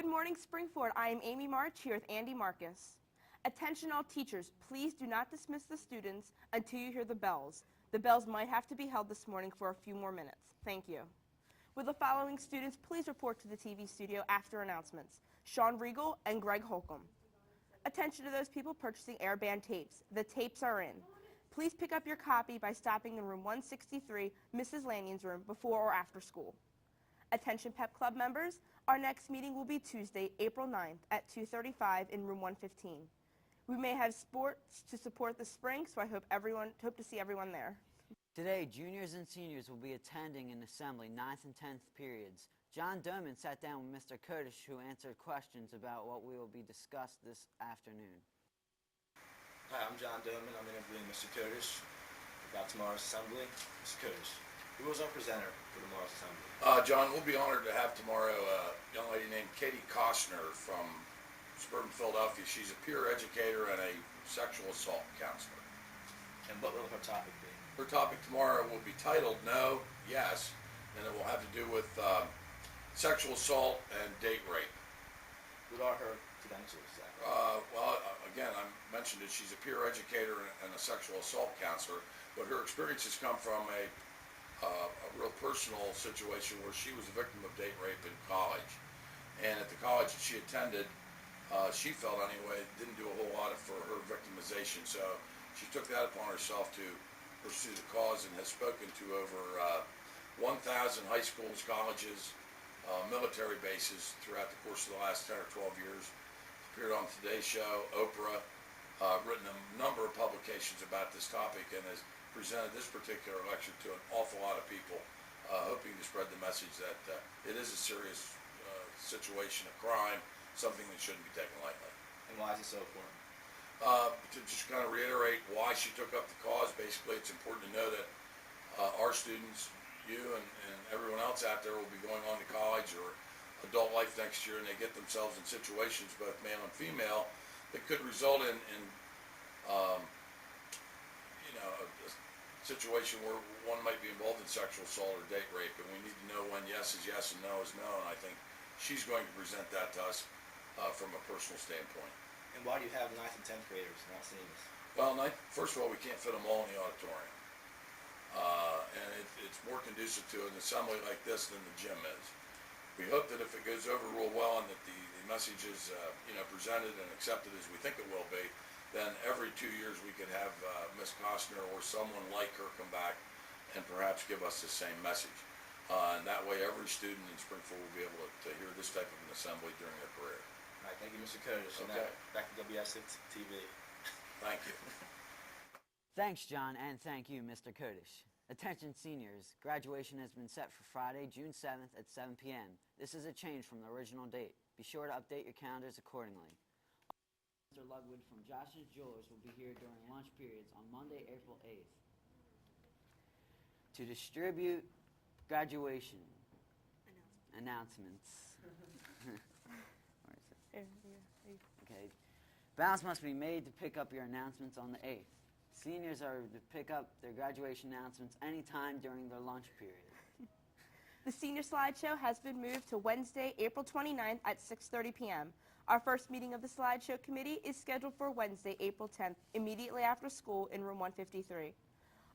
Good morning, Springford. I am Amy March here with Andy Marcus. Attention all teachers, please do not dismiss the students until you hear the bells. The bells might have to be held this morning for a few more minutes. Thank you. Will the following students please report to the TV studio after announcements? Sean Riegel and Greg Holcomb. Attention to those people purchasing airband tapes. The tapes are in. Please pick up your copy by stopping in room 163, Mrs. Lannion's room, before or after school. Attention PEP Club members, our next meeting will be Tuesday, April 9th at 2:35 in room 115. We may have sports to support the spring, so I hope to see everyone there. Today, juniors and seniors will be attending an assembly 9th and 10th periods. John Doman sat down with Mr. Kurdish, who answered questions about what will be discussed this afternoon. Hi, I'm John Doman. I'm interviewing Mr. Kurdish about tomorrow's assembly. Mr. Kurdish, who was our presenter for tomorrow's assembly? John, we'll be honored to have tomorrow a young lady named Katie Costner from suburban Philadelphia. She's a peer educator and a sexual assault counselor. And what will her topic be? Her topic tomorrow will be titled No, Yes, and it will have to do with sexual assault and date rape. What are her credentials? Again, I mentioned that she's a peer educator and a sexual assault counselor, but her experiences come from a real personal situation where she was a victim of date rape in college. And at the college that she attended, she felt anyway, didn't do a whole lot for her victimization. So she took that upon herself to pursue the cause and has spoken to over 1,000 high schools, colleges, military bases throughout the course of the last 10 or 12 years. Appeared on Today's Show, Oprah, written a number of publications about this topic, and has presented this particular lecture to an awful lot of people, hoping to spread the message that it is a serious situation, a crime, something that shouldn't be taken lightly. And why is it so important? To just kind of reiterate why she took up the cause, basically it's important to know that our students, you and everyone else out there, will be going on to college or adult life next year, and they get themselves in situations, both male and female, that could result in a situation where one might be involved in sexual assault or date rape, and we need to know when yes is yes and no is no, and I think she's going to present that to us from a personal standpoint. And why do you have 9th and 10th graders not seniors? Well, first of all, we can't fit them all in the auditorium, and it's more conducive to an assembly like this than the gym is. We hope that if it goes over real well and that the message is presented and accepted as we think it will be, then every 2 years we could have Ms. Costner or someone like her come back and perhaps give us the same message. And that way every student in Springfield will be able to hear this type of an assembly during their career. All right, thank you, Mr. Kurdish. Okay. Now, back to Wsftv. Thank you. Thanks, John, and thank you, Mr. Kurdish. Attention seniors, graduation has been set for Friday, June 7th at 7 p.m. This is a change from the original date. Be sure to update your calendars accordingly. Mr. Ludwood from Josh's Jewelers will be here during lunch periods on Monday, April 8th to distribute graduation announcements. Where is it? Okay. Balance must be made to pick up your announcements on the 8th. Seniors are to pick up their graduation announcements anytime during their lunch period. The senior slideshow has been moved to Wednesday, April 29th at 6:30 p.m. Our first meeting of the slideshow committee is scheduled for Wednesday, April 10th, immediately after school in room 153.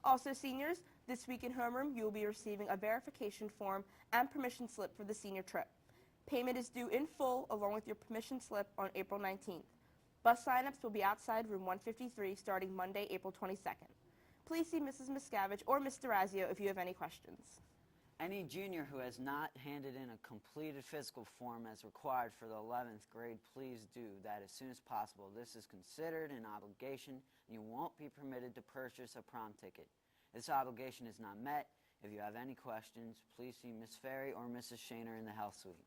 Also, seniors, this week in homeroom, you will be receiving a verification form and permission slip for the senior trip. Payment is due in full along with your permission slip on April 19th. Bus signups will be outside room 153 starting Monday, April 22nd. Please see Mrs. Miscavige or Mr. Razio if you have any questions. Any junior who has not handed in a completed physical form as required for the 11th grade, please do that as soon as possible. This is considered an obligation, and you won't be permitted to purchase a prom ticket. If this obligation is not met, if you have any questions, please see Ms. Ferry or Mrs. Shaner in the health suite.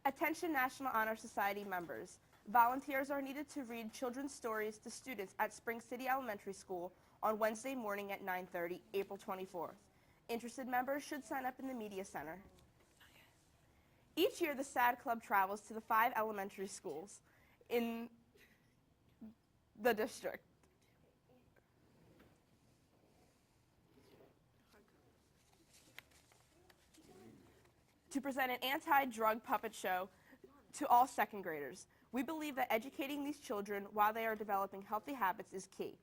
Attention National Honor Society members. Volunteers are needed to read children's stories to students at Spring City Elementary School on Wednesday morning at 9:30, April 24th. Interested members should sign up in the Media Center. Each year, the SAD Club travels to the 5 elementary schools in the district. To present an anti-drug puppet show to all second graders. We believe that educating these children while they are developing healthy habits is key.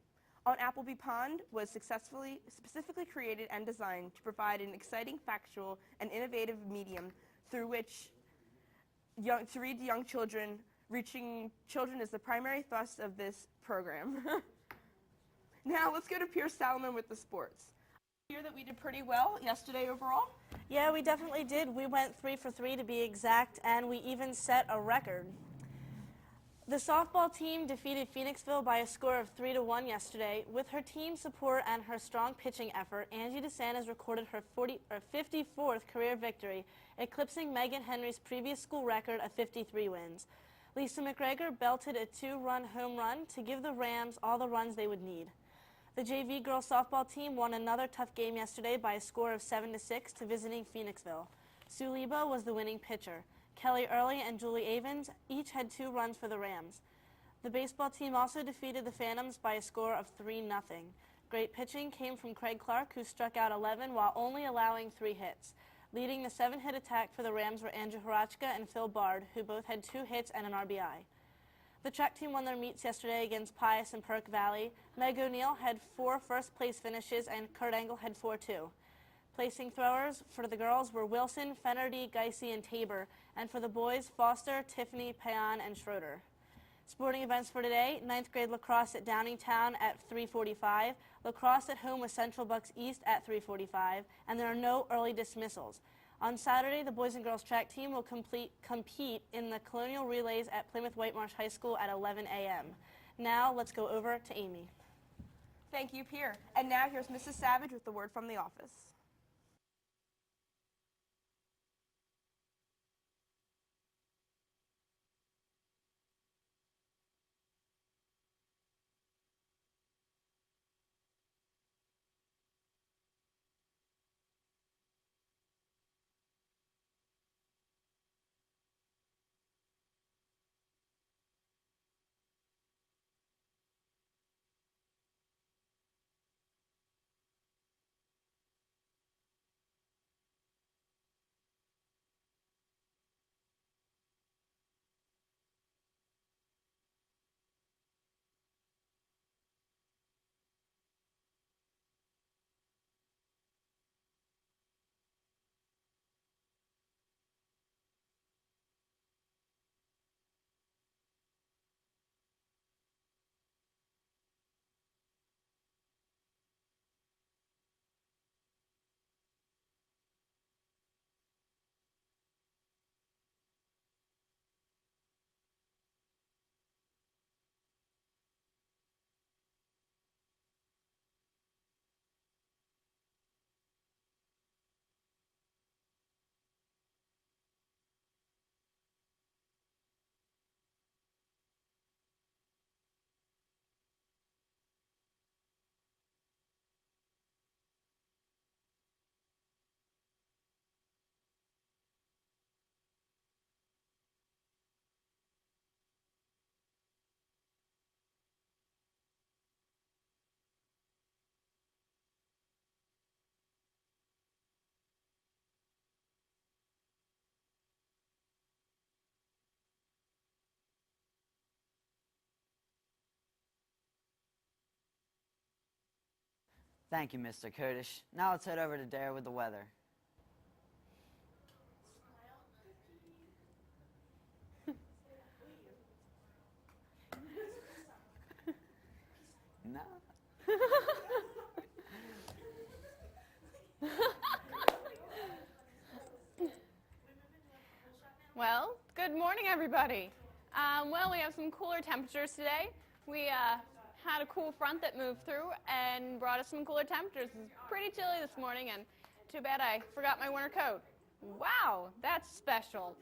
On Appleby Pond was specifically created and designed to provide an exciting, factual, and innovative medium through which to read to young children. Reaching children is the primary thrust of this program. Now let's go to Pierce Salomon with the sports. I hear that we did pretty well yesterday overall. Yeah, we definitely did. We went 3 for 3 to be exact, and we even set a record. The softball team defeated Phoenixville by a score of 3-1 yesterday. With her team support and her strong pitching effort, Angie DeSantis recorded her 54th career victory, eclipsing Megan Henry's previous school record of 53 wins. Lisa McGregor belted a 2-run home run to give the Rams all the runs they would need. The JV girls softball team won another tough game yesterday by a score of 7-6 to visiting Phoenixville. Sue Lebo was the winning pitcher. Kelly Early and Julie Avens each had 2 runs for the Rams. The baseball team also defeated the Phantoms by a score of 3-0. Great pitching came from Craig Clark, who struck out 11 while only allowing 3 hits. Leading the 7-hit attack for the Rams were Andrew Horachka and Phil Bard, who both had 2 hits and an RBI. The track team won their meets yesterday against Pius and Perk Valley. Meg O'Neill had 4 first-place finishes, and Kurt Engel had 4 too. Placing throwers for the girls were Wilson, Fennerty, Geisey, and Tabor, and for the boys, Foster, Tiffany, Payan, and Schroeder. Sporting events for today: 9th grade lacrosse at Downingtown at 3:45, lacrosse at home with Central Bucks East at 3:45, and there are no early dismissals. On Saturday, the boys and girls track team will compete in the Colonial Relays at Plymouth White Marsh High School at 11 a.m. Now, let's go over to Amy. Thank you, Pierre. And now here's Mrs. Savage with the word from the office. Thank you, Mr. Kurdish. Now let's head over to Dare with the weather. No. Well, good morning, everybody. Well, we have some cooler temperatures today. We had a cool front that moved through and brought us some cooler temperatures. It was pretty chilly this morning, and too bad I forgot my winter coat. Wow, that's special.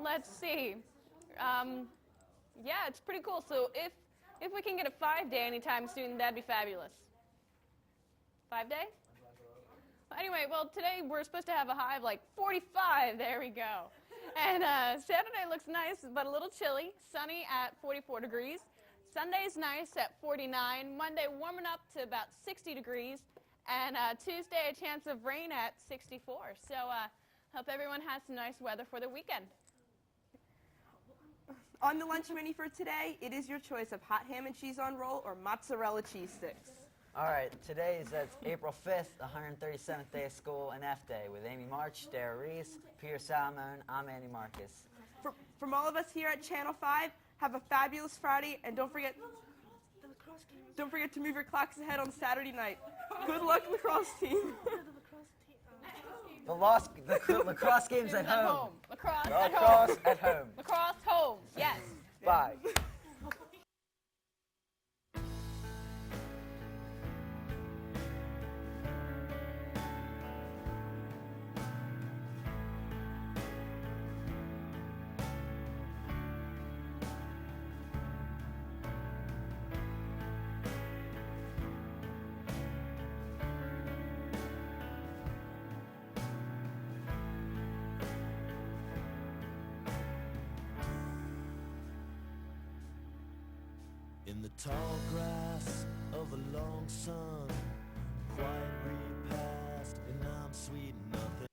Let's see. Yeah, it's pretty cool. So if we can get a 5-day anytime soon, that'd be fabulous. 5-day? Anyway, well, today we're supposed to have a high of like 45. There we go. And Saturday looks nice, but a little chilly. Sunny at 44 degrees. Sunday's nice at 49. Monday warming up to about 60 degrees. And Tuesday, a chance of rain at 64. So hope everyone has some nice weather for the weekend. On the lunch menu for today, it is your choice of hot ham and cheese on roll or mozzarella cheese sticks. All right, it's April 5th, the 137th day of school and F Day with Amy March, Dara Reese, Peter Salomon. I'm Andy Marcus. From all of us here at Channel 5, have a fabulous Friday, and don't forget to move your clocks ahead on Saturday night. Good luck, lacrosse team. The lacrosse game's at home. Lacrosse at home. Lacrosse at home. Lacrosse home. Yes. Bye. In the tall grass of a long sun, quiet repast, and I'm sweet nothing.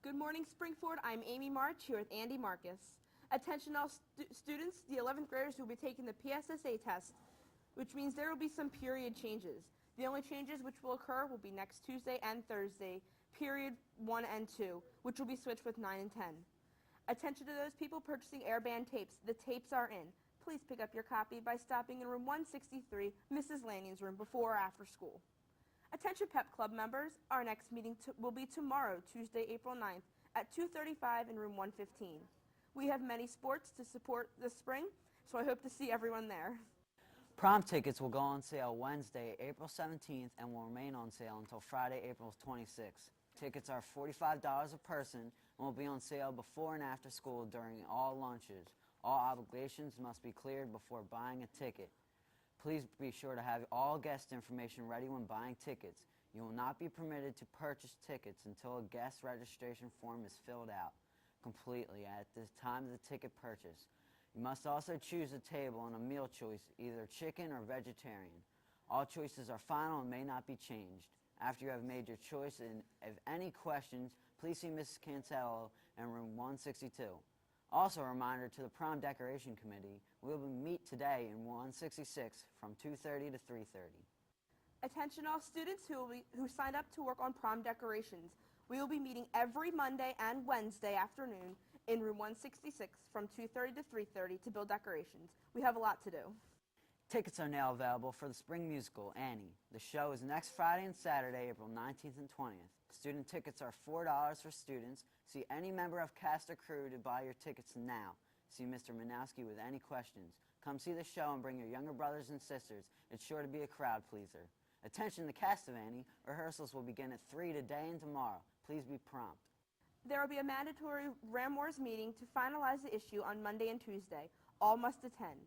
Good morning, Springford. I'm Amy March here with Andy Marcus. Attention all students, the 11th graders will be taking the PSSA test, which means there will be some period changes. The only changes which will occur will be next Tuesday and Thursday, period 1 and 2, which will be switched with 9 and 10. Attention to those people purchasing airband tapes. The tapes are in. Please pick up your copy by stopping in room 163, Mrs. Lanning's room, before or after school. Attention Pep Club members, our next meeting will be tomorrow, Tuesday, April 9th, at 2:35 in room 115. We have many sports to support this spring, so I hope to see everyone there. Prom tickets will go on sale Wednesday, April 17th, and will remain on sale until Friday, April 26th. Tickets are $45 a person and will be on sale before and after school during all lunches. All obligations must be cleared before buying a ticket. Please be sure to have all guest information ready when buying tickets. You will not be permitted to purchase tickets until a guest registration form is filled out completely at the time of the ticket purchase. You must also choose a table and a meal choice, either chicken or vegetarian. All choices are final and may not be changed. After you have made your choice and if any questions, please see Mrs. Cancello in room 162. Also a reminder to the Prom Decoration Committee, we will meet today in 166 from 2:30 to 3:30. Attention all students who signed up to work on prom decorations. We will be meeting every Monday and Wednesday afternoon in room 166 from 2:30 to 3:30 to build decorations. We have a lot to do. Tickets are now available for the spring musical, Annie. The show is next Friday and Saturday, April 19th and 20th. Student tickets are $4 for students. See any member of cast or crew to buy your tickets now. See Mr. Manowski with any questions. Come see the show and bring your younger brothers and sisters. It's sure to be a crowd pleaser. Attention the cast of Annie. Rehearsals will begin at 3 today and tomorrow. Please be prompt. There will be a mandatory Ram Wars meeting to finalize the issue on Monday and Tuesday. All must attend.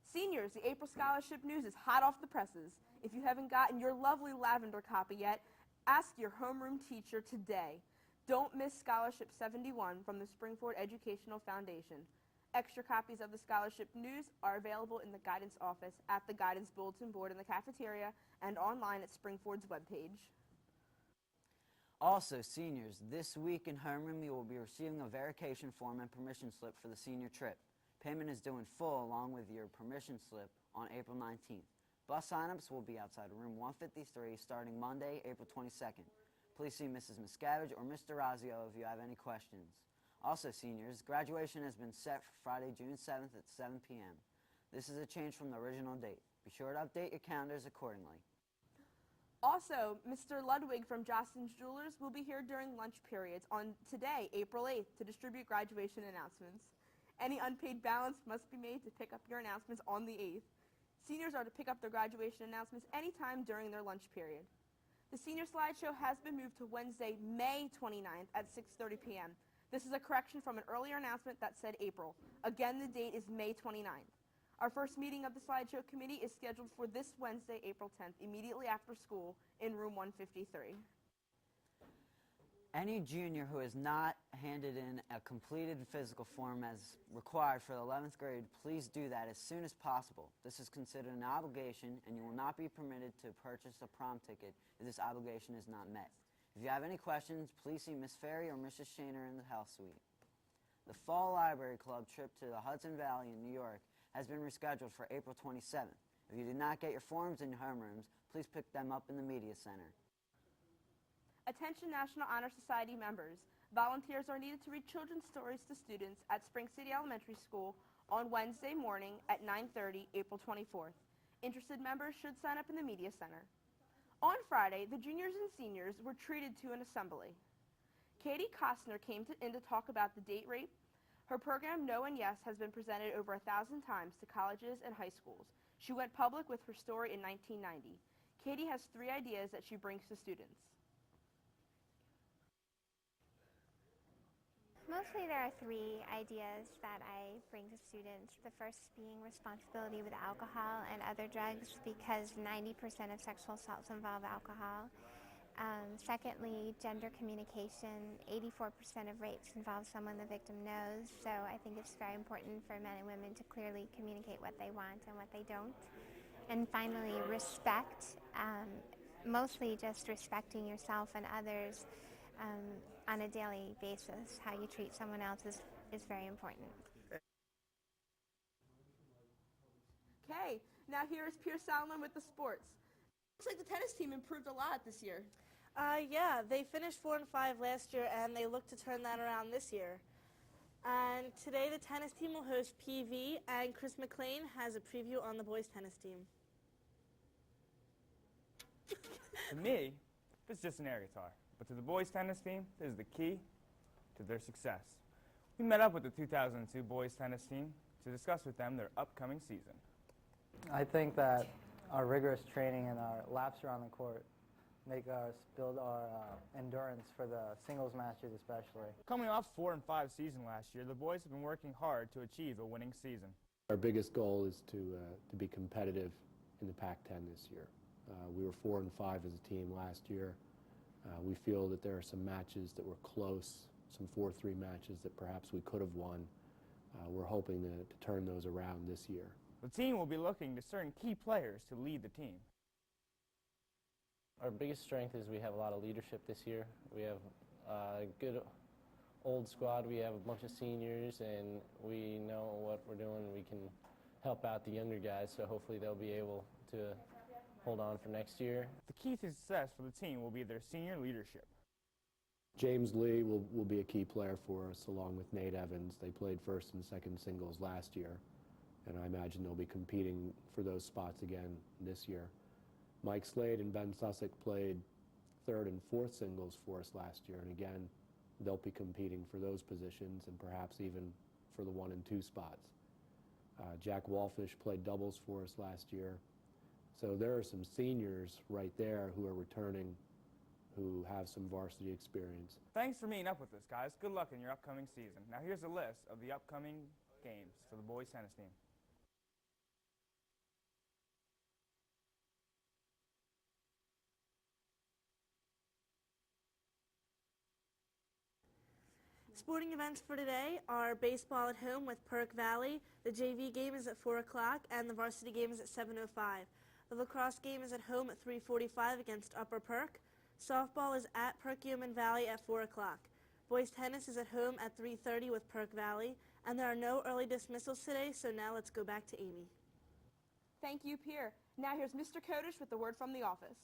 Seniors, the April Scholarship News is hot off the presses. If you haven't gotten your lovely lavender copy yet, ask your homeroom teacher today. Don't miss Scholarship 71 from the Springford Educational Foundation. Extra copies of the Scholarship News are available in the guidance office, at the guidance bulletin board in the cafeteria, and online at Springford's webpage. Also, seniors, this week in homeroom you will be receiving a verification form and permission slip for the senior trip. Payment is due in full along with your permission slip on April 19th. Bus signups will be outside room 153 starting Monday, April 22nd. Please see Mrs. Miscavige or Mr. Razio if you have any questions. Also, seniors, graduation has been set for Friday, June 7th at 7 p.m. This is a change from the original date. Be sure to update your calendars accordingly. Also, Mr. Ludwig from Jostens Jewelers will be here during lunch periods on today, April 8th, to distribute graduation announcements. Any unpaid balance must be made to pick up your announcements on the 8th. Seniors are to pick up their graduation announcements anytime during their lunch period. The senior slideshow has been moved to Wednesday, May 29th at 6:30 p.m. This is a correction from an earlier announcement that said April. Again, the date is May 29th. Our first meeting of the slideshow committee is scheduled for this Wednesday, April 10th, immediately after school in room 153. Any junior who has not handed in a completed physical form as required for the 11th grade, please do that as soon as possible. This is considered an obligation, and you will not be permitted to purchase a prom ticket if this obligation is not met. If you have any questions, please see Miss Ferry or Mrs. Shaner in the health suite. The Fall Library Club trip to the Hudson Valley in New York has been rescheduled for April 27th. If you did not get your forms in your homerooms, please pick them up in the Media Center. Attention National Honor Society members. Volunteers are needed to read children's stories to students at Spring City Elementary School on Wednesday morning at 9:30, April 24th. Interested members should sign up in the Media Center. On Friday, the juniors and seniors were treated to an assembly. Katie Costner came in to talk about the date rape. Her program, No and Yes, has been presented over 1,000 times to colleges and high schools. She went public with her story in 1990. Katie has 3 ideas that she brings to students. Mostly there are 3 ideas that I bring to students. The first being responsibility with alcohol and other drugs, because 90% of sexual assaults involve alcohol. Secondly, gender communication. 84% of rapes involve someone the victim knows, so I think it's very important for men and women to clearly communicate what they want and what they don't. And finally, respect. Mostly just respecting yourself and others on a daily basis. How you treat someone else is very important. Okay, now here is Pierre Salomon with the sports. Looks like the tennis team improved a lot this year. Yeah, they finished 4 and 5 last year, and they look to turn that around this year. And today the tennis team will host PV, and Chris McLean has a preview on the boys tennis team. To me, it's just an air guitar. But to the boys tennis team, this is the key to their success. We met up with the 2002 boys tennis team to discuss with them their upcoming season. I think that our rigorous training and our laps around the court make us build our endurance for the singles matches especially. Coming off 4 and 5 season last year, the boys have been working hard to achieve a winning season. Our biggest goal is to be competitive in the Pac-10 this year. We were 4 and 5 as a team last year. We feel that there are some matches that were close, some 4-3 matches that perhaps we could have won. We're hoping to turn those around this year. The team will be looking to certain key players to lead the team. Our biggest strength is we have a lot of leadership this year. We have a good old squad. We have a bunch of seniors, and we know what we're doing. We can help out the younger guys, so hopefully they'll be able to hold on for next year. The key to success for the team will be their senior leadership. James Lee will be a key player for us, along with Nate Evans. They played first and second singles last year, and I imagine they'll be competing for those spots again this year. Mike Slade and Ben Sussick played third and fourth singles for us last year, and again, they'll be competing for those positions and perhaps even for the 1 and 2 spots. Jack Wallfish played doubles for us last year. So there are some seniors right there who are returning, who have some varsity experience. Thanks for meeting up with us, guys. Good luck in your upcoming season. Now here's a list of the upcoming games for the boys tennis team. Sporting events for today are baseball at home with Perk Valley. The JV game is at 4 o'clock, and the varsity game is at 7:05. The lacrosse game is at home at 3:45 against Upper Perk. Softball is at Perk Yeoman Valley at 4 o'clock. Boys tennis is at home at 3:30 with Perk Valley. And there are no early dismissals today, so now let's go back to Amy. Thank you, Pierre. Now here's Mr. Kodish with the word from the office.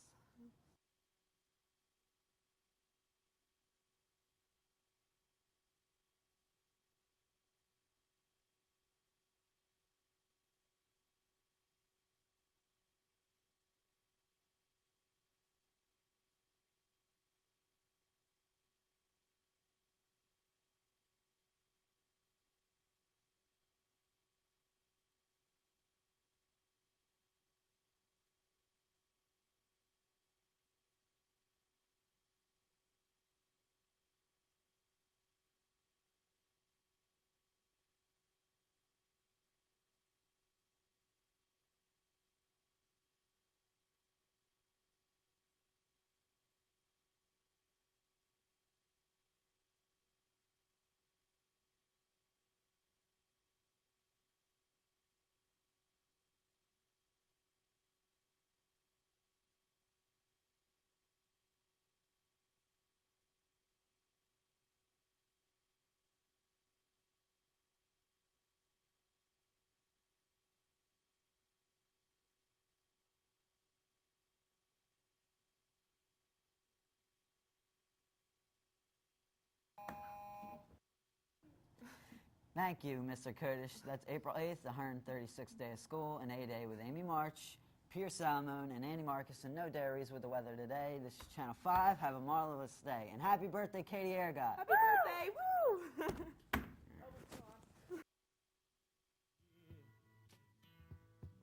Thank you, Mr. Kurdish. That's April 8th, the 136th day of school, an A-Day with Amy March, Pierre Salmon, and Andy Marcus, and no dairies with the weather today. This is Channel 5. Have a marvelous day. And happy birthday, Katie Airgott. Happy birthday! Woo!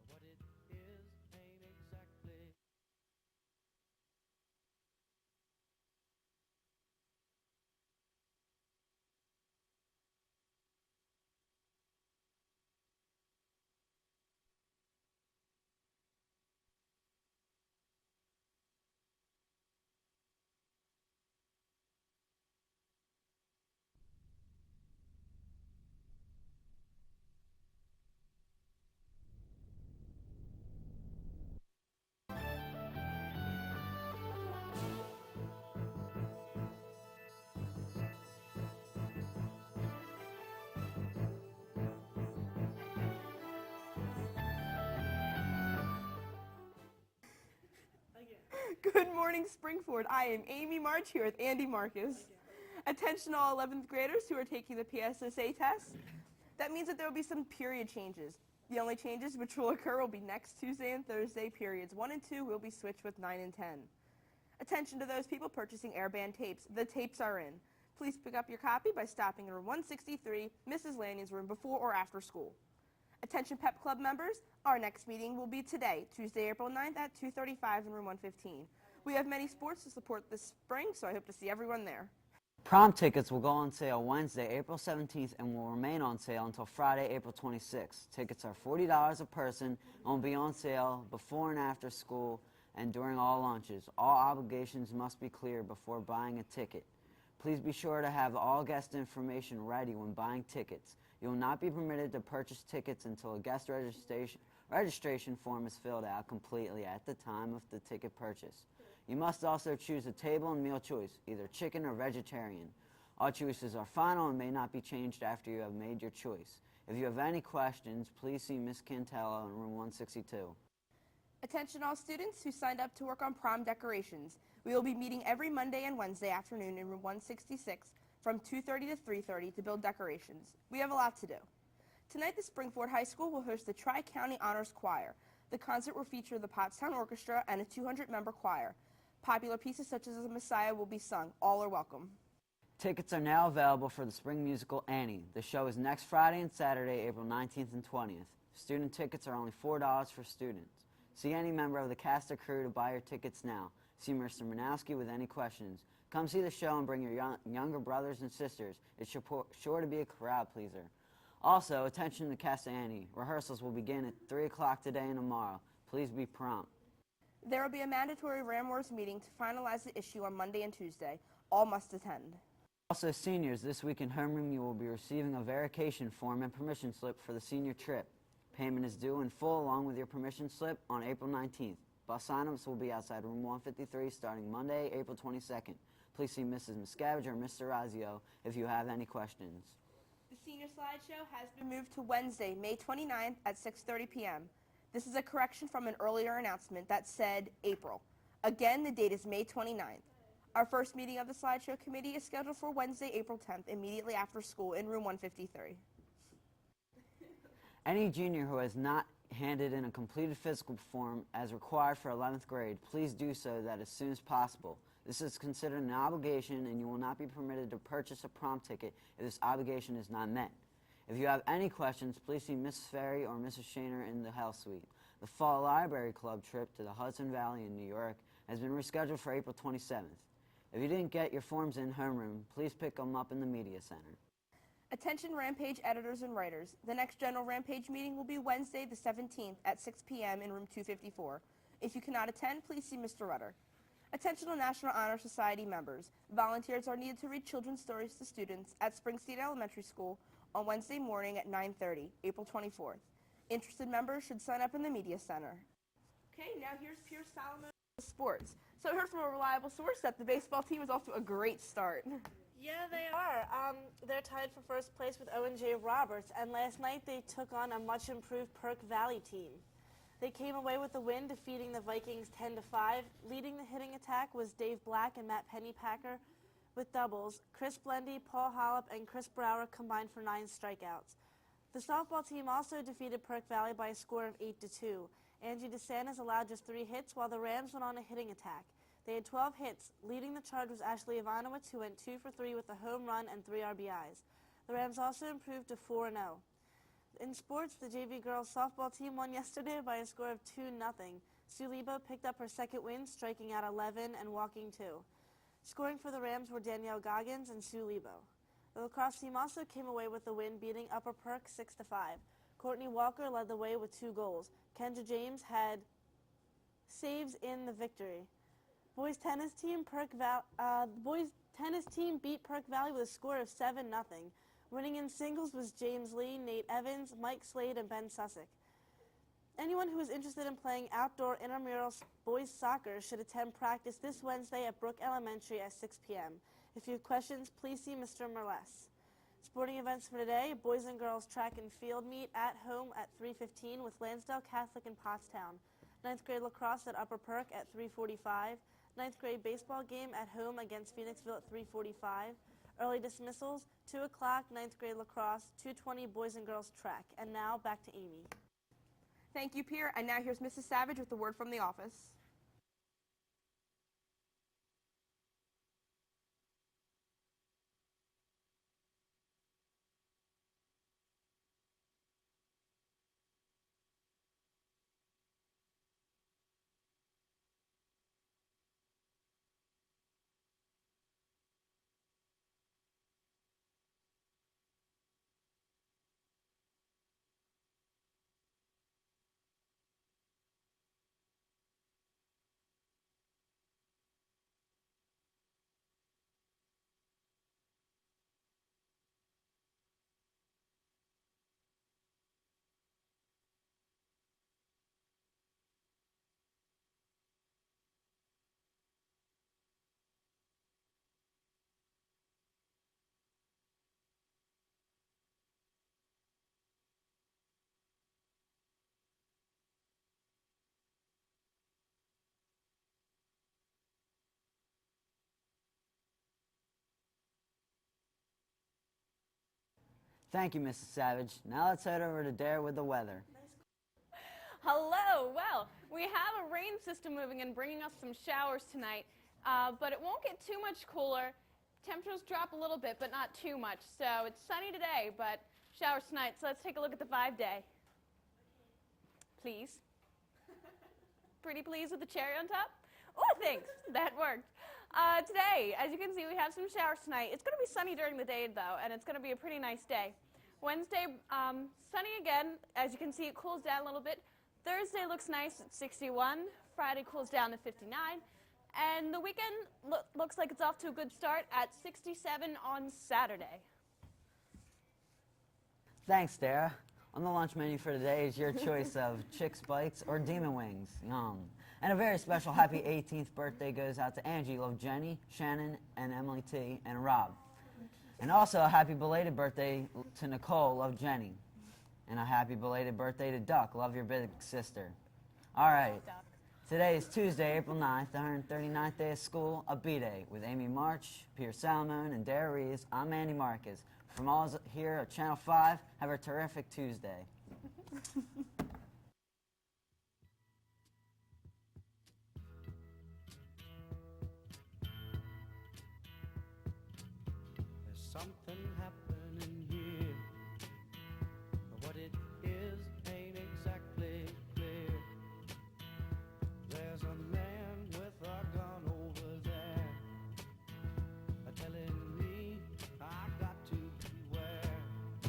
What it is ain't exactly. Good morning, Springford. I am Amy March here with Andy Marcus. Attention all 11th graders who are taking the PSSA test. That means that there will be some period changes. The only changes which will occur will be next Tuesday and Thursday. Periods 1 and 2 will be switched with 9 and 10. Attention to those people purchasing airband tapes. The tapes are in. Please pick up your copy by stopping in room 163, Mrs. Lanning's room, before or after school. Attention Pep Club members, our next meeting will be today, Tuesday, April 9th at 2:35 in room 115. We have many sports to support this spring, so I hope to see everyone there. Prom tickets will go on sale Wednesday, April 17th, and will remain on sale until Friday, April 26th. Tickets are $40 a person and will be on sale before and after school and during all lunches. All obligations must be cleared before buying a ticket. Please be sure to have all guest information ready when buying tickets. You will not be permitted to purchase tickets until a guest registration form is filled out completely at the time of the ticket purchase. You must also choose a table and meal choice, either chicken or vegetarian. All choices are final and may not be changed after you have made your choice. If you have any questions, please see Ms. Cantello in room 162. Attention all students who signed up to work on prom decorations. We will be meeting every Monday and Wednesday afternoon in room 166 from 2:30 to 3:30 to build decorations. We have a lot to do. Tonight, the Springford High School will host the Tri-County Honors Choir. The concert will feature the Pottstown Orchestra and a 200-member choir. Popular pieces such as The Messiah will be sung. All are welcome. Tickets are now available for the spring musical Annie. The show is next Friday and Saturday, April 19th and 20th. Student tickets are only $4 for students. See any member of the cast or crew to buy your tickets now. See Mr. Manowski with any questions. Come see the show and bring your younger brothers and sisters. It's sure to be a crowd pleaser. Also, attention to the cast of Annie. Rehearsals will begin at 3 o'clock today and tomorrow. Please be prompt. There will be a mandatory Ram Wars meeting to finalize the issue on Monday and Tuesday. All must attend. Also, seniors, this week in homeroom you will be receiving a verification form and permission slip for the senior trip. Payment is due in full along with your permission slip on April 19th. Bus sign-ups will be outside room 153 starting Monday, April 22nd. Please see Mrs. Miscavige or Mr. Razio if you have any questions. The senior slideshow has been moved to Wednesday, May 29th at 6:30 p.m. This is a correction from an earlier announcement that said April. Again, the date is May 29th. Our first meeting of the slideshow committee is scheduled for Wednesday, April 10th, immediately after school in room 153. Any junior who has not handed in a completed physical form as required for 11th grade, please do so that as soon as possible. This is considered an obligation and you will not be permitted to purchase a prom ticket if this obligation is not met. If you have any questions, please see Mrs. Ferry or Mrs. Shaner in the health suite. The Fall Library Club trip to the Hudson Valley in New York has been rescheduled for April 27th. If you didn't get your forms in homeroom, please pick them up in the Media Center. Attention Rampage editors and writers. The next General Rampage meeting will be Wednesday the 17th at 6 p.m. in room 254. If you cannot attend, please see Mr. Rutter. Attention to National Honor Society members. Volunteers are needed to read children's stories to students at Springsteen Elementary School on Wednesday morning at 9:30, April 24th. Interested members should sign up in the Media Center. Okay, now here's Pierce Solomon with sports. So I heard from a reliable source that the baseball team is off to a great start. Yeah, they are. They're tied for first place with Owen J. Roberts, and last night they took on a much-improved Perk Valley team. They came away with the win, defeating the Vikings 10-5. Leading the hitting attack was Dave Black and Matt Pennypacker, With doubles, Chris Blendy, Paul Hollop, and Chris Brower combined for 9 strikeouts. The softball team also defeated Perk Valley by a score of 8-2. Angie DeSantis allowed just 3 hits while the Rams went on a hitting attack. They had 12 hits. Leading the charge was Ashley Ivanowitz, who went 2 for 3 with a home run and 3 RBIs. The Rams also improved to 4-0. In sports, the JV girls softball team won yesterday by a score of 2-0. Sue Lebo picked up her second win, striking out 11 and walking 2. Scoring for the Rams were Danielle Goggins and Sue Lebo. The lacrosse team also came away with the win, beating Upper Perk 6-5. Courtney Walker led the way with 2 goals. Kendra James had saves in the victory. Boys tennis team beat Perk Valley with a score of 7-0. Winning in singles was James Lee, Nate Evans, Mike Slade, and Ben Sussick. Anyone who is interested in playing outdoor intramural boys soccer should attend practice this Wednesday at Brook Elementary at 6 p.m. If you have questions, please see Mr. Merles. Sporting events for today: boys and girls track and field meet at home at 3:15 with Lansdale Catholic in Pottstown. 9th grade lacrosse at Upper Perk at 3:45. 9th grade baseball game at home against Phoenixville at 3:45. Early dismissals, 2 o'clock, 9th grade lacrosse, 2:20 boys and girls track. And now back to Amy. Thank you, Pierre. And now here's Mrs. Savage with the word from the office. Thank you, Mrs. Savage. Now let's head over to Dare with the weather. Hello. Well, we have a rain system moving in, bringing us some showers tonight, but it won't get too much cooler. Temperatures drop a little bit, but not too much. So it's sunny today, but showers tonight. So let's take a look at the 5-day. Please. Pretty pleased with the cherry on top? Oh, thanks. That worked. Today, as you can see, we have some showers tonight. It's going to be sunny during the day, though, and it's going to be a pretty nice day. Wednesday, sunny again. As you can see, it cools down a little bit. Thursday looks nice at 61. Friday cools down to 59. And the weekend looks like it's off to a good start at 67 on Saturday. Thanks, Dara. On the lunch menu for today is your choice of Chick's Bites or Demon Wings. Yum. And a very special happy 18th birthday goes out to Angie, love Jenny, Shannon, and Emily T, and Rob. And also a happy belated birthday to Nicole, love Jenny. And a happy belated birthday to Duck, love your big sister. All right. Today is Tuesday, April 9th, the 139th day of school, a B-Day, with Amy March, Pierre Salomon, and Dara Reeves. I'm Andy Marquez. From all us here at Channel 5, have a terrific Tuesday. There's something happening here, but what it is ain't exactly clear. There's a man with a gun over there, telling me I got to beware. I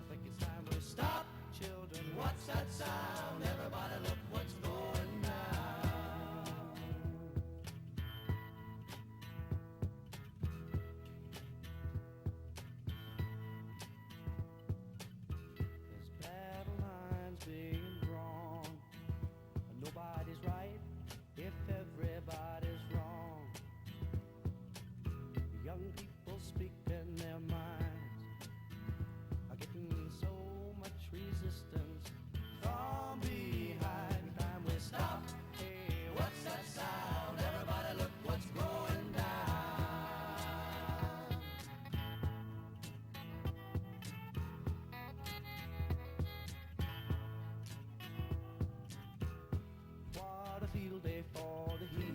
think it's time we stop, children. What's that sound? Everybody look what's going down. field day for the heat.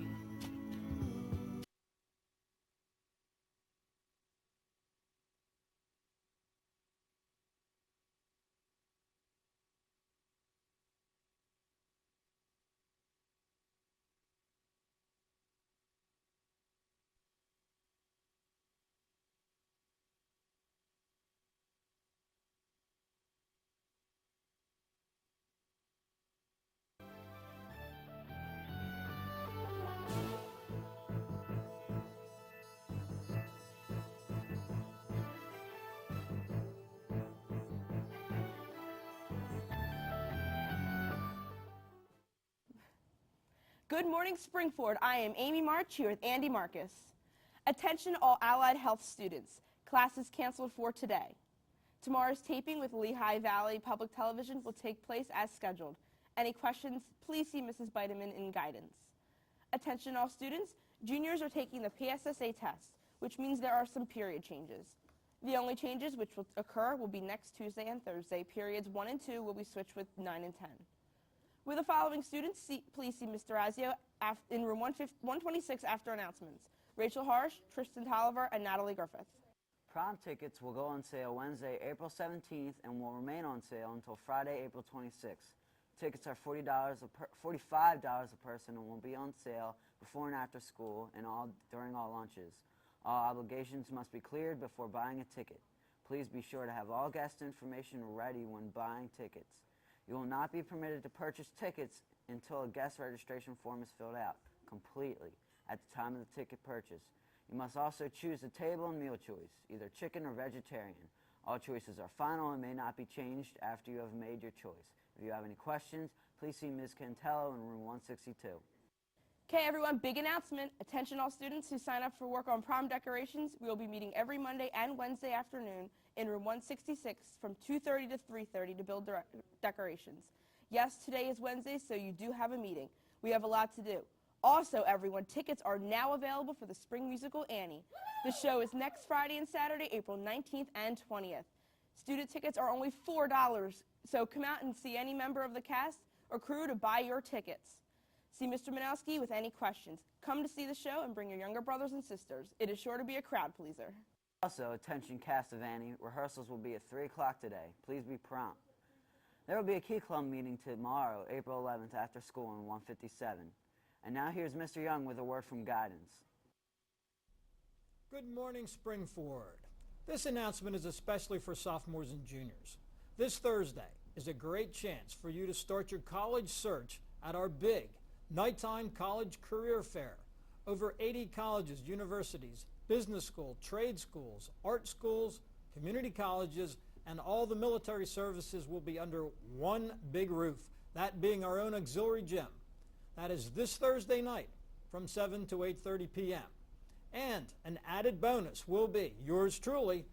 Good morning, Springford. I am Amy March here with Andy Marcus. Attention all Allied Health students. Classes canceled for today. Tomorrow's taping with Lehigh Valley Public Television will take place as scheduled. Any questions, please see Mrs. Bideman in guidance. Attention all students. Juniors are taking the PSSA test, which means there are some period changes. The only changes which will occur will be next Tuesday and Thursday. Periods 1 and 2 will be switched with 9 and 10. With the following students, please see Mr. Razio in room 126 after announcements. Rachel Harsh, Tristan Tolliver, and Natalie Griffith. Prom tickets will go on sale Wednesday, April 17th, and will remain on sale until Friday, April 26th. Tickets are $45 a person and will be on sale before and after school and during all lunches. All obligations must be cleared before buying a ticket. Please be sure to have all guest information ready when buying tickets. You will not be permitted to purchase tickets until a guest registration form is filled out completely at the time of the ticket purchase. You must also choose a table and meal choice, either chicken or vegetarian. All choices are final and may not be changed after you have made your choice. If you have any questions, please see Ms. Cantello in room 162. Okay, everyone, big announcement. Attention all students who sign up for work on prom decorations. We will be meeting every Monday and Wednesday afternoon in room 166 from 2:30 to 3:30 to build decorations. Yes, today is Wednesday, so you do have a meeting. We have a lot to do. Also, everyone, tickets are now available for the spring musical Annie. The show is next Friday and Saturday, April 19th and 20th. Student tickets are only $4, so come out and see any member of the cast or crew to buy your tickets. See Mr. Minowski with any questions. Come to see the show and bring your younger brothers and sisters. It is sure to be a crowd pleaser. Also, attention cast of Annie, rehearsals will be at 3 o'clock today. Please be prompt. There will be a Key Club meeting tomorrow, April 11th, after school in 157. And now here's Mr. Young with a word from guidance. Good morning, Springford. This announcement is especially for sophomores and juniors. This Thursday is a great chance for you to start your college search at our big nighttime college career fair. Over 80 colleges, universities, business school, trade schools, art schools, community colleges, and all the military services will be under one big roof, that being our own auxiliary gym. That is this Thursday night from 7 to 8:30 p.m. And an added bonus will be yours truly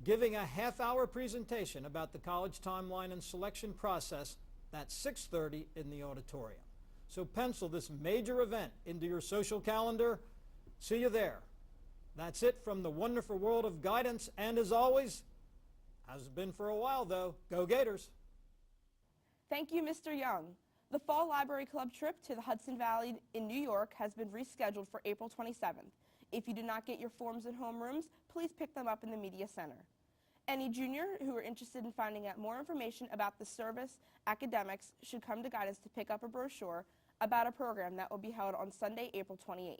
giving a half-hour presentation about the college timeline and selection process. That's 6:30 in the auditorium. So pencil this major event into your social calendar. See you there. That's it from the wonderful world of guidance, and as always, has been for a while though, go Gators! Thank you, Mr. Young. The Fall Library Club trip to the Hudson Valley in New York has been rescheduled for April 27th. If you did not get your forms in homerooms, please pick them up in the Media Center. Any junior who are interested in finding out more information about the service academics should come to guidance to pick up a brochure about a program that will be held on Sunday, April 28th.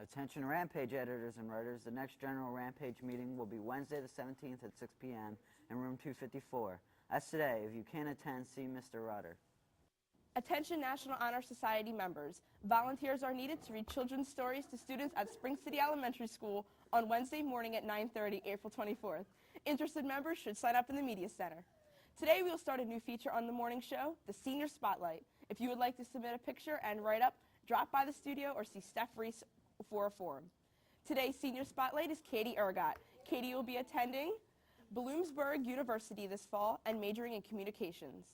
Attention Rampage editors and writers, the next general Rampage meeting will be Wednesday the 17th at 6 p.m. in room 254. That's today. If you can't attend, see Mr. Rutter. Attention National Honor Society members. Volunteers are needed to read children's stories to students at Spring City Elementary School on Wednesday morning at 9:30, April 24th. Interested members should sign up in the Media Center. Today we will start a new feature on the morning show, the Senior Spotlight. If you would like to submit a picture and write-up, drop by the studio or see Steph Reese for a forum. Today's Senior Spotlight is Katie Ergot. Katie will be attending Bloomsburg University this fall and majoring in communications.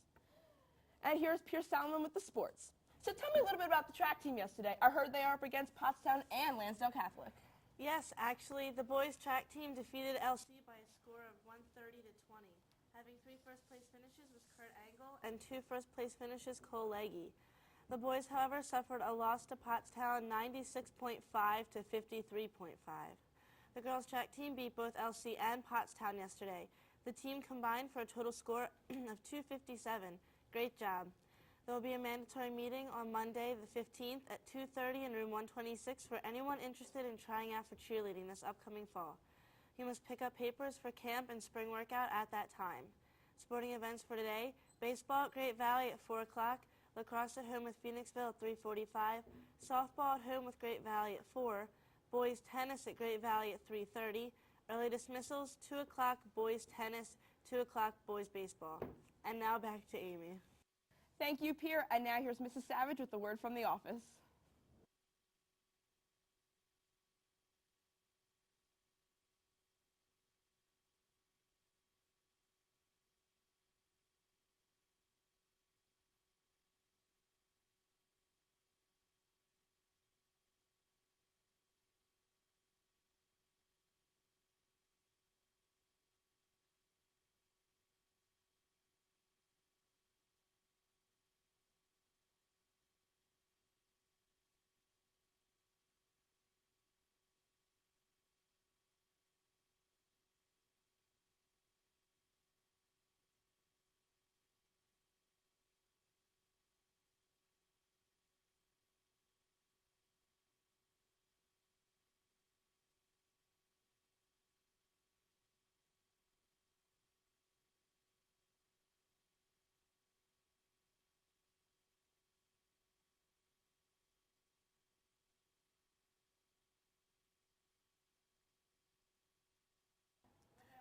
And here's Pierce Salmon with the sports. So tell me a little bit about the track team yesterday. I heard they are up against Pottstown and Lansdale Catholic. Yes, actually, the boys track team defeated LC by a score of 130 to 20. Having 3 first-place finishes was Kurt Angle and 2 first-place finishes Cole-Legge. The boys, however, suffered a loss to Pottstown 96.5 to 53.5. The girls' track team beat both LC and Pottstown yesterday. The team combined for a total score of 257. Great job. There will be a mandatory meeting on Monday the 15th at 2:30 in room 126 for anyone interested in trying out for cheerleading this upcoming fall. You must pick up papers for camp and spring workout at that time. Sporting events for today: baseball at Great Valley at 4 o'clock, lacrosse at home with Phoenixville at 3:45, softball at home with Great Valley at 4, boys tennis at Great Valley at 3:30, early dismissals 2 o'clock boys tennis, 2 o'clock boys baseball. And now back to Amy. Thank you, Pierre. And now here's Mrs. Savage with the word from the office.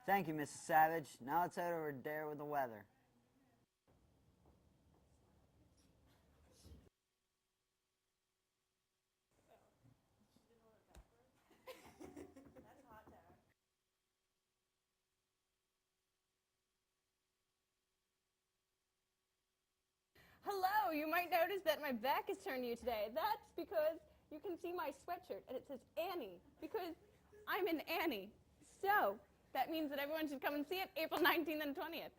Thank you, Mrs. Savage. Now let's head over to Dare with the weather. Hello, you might notice that my back is turned to you today. That's because you can see my sweatshirt and it says Annie, because I'm an Annie. So, that means that everyone should come and see it April 19th and 20th.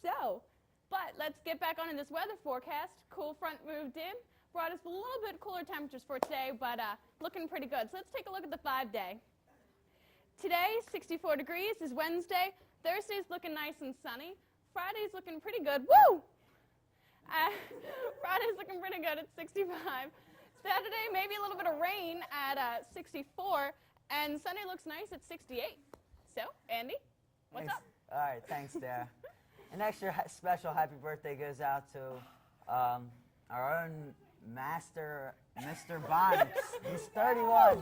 So, but let's get back on in this weather forecast. Cool front moved in, brought us a little bit cooler temperatures for today, but looking pretty good. So let's take a look at the 5-day. Today, 64 degrees is Wednesday. Thursday's looking nice and sunny. Friday's looking pretty good. Woo! Friday's looking pretty good at 65. Saturday, maybe a little bit of rain at 64. And Sunday looks nice at 68. So, Andy, what's up? All right, thanks, Dare. An extra special happy birthday goes out to our own master, Mr. Bonds. He's 31.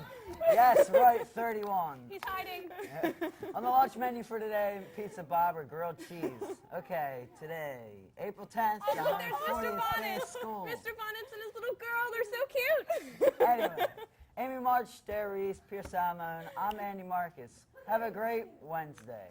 Yes, right, 31. He's hiding. On the lunch menu for today, pizza bob or grilled cheese. Okay, today, April 10th, Oh, the look, there's Mr. 140th day Bonnet. of school. Mr. Bonnet's and his little girl, they're so cute. Anyway, Amy March, Dare Reese, Pierre Salmon, I'm Andy Marcus. Have a great Wednesday.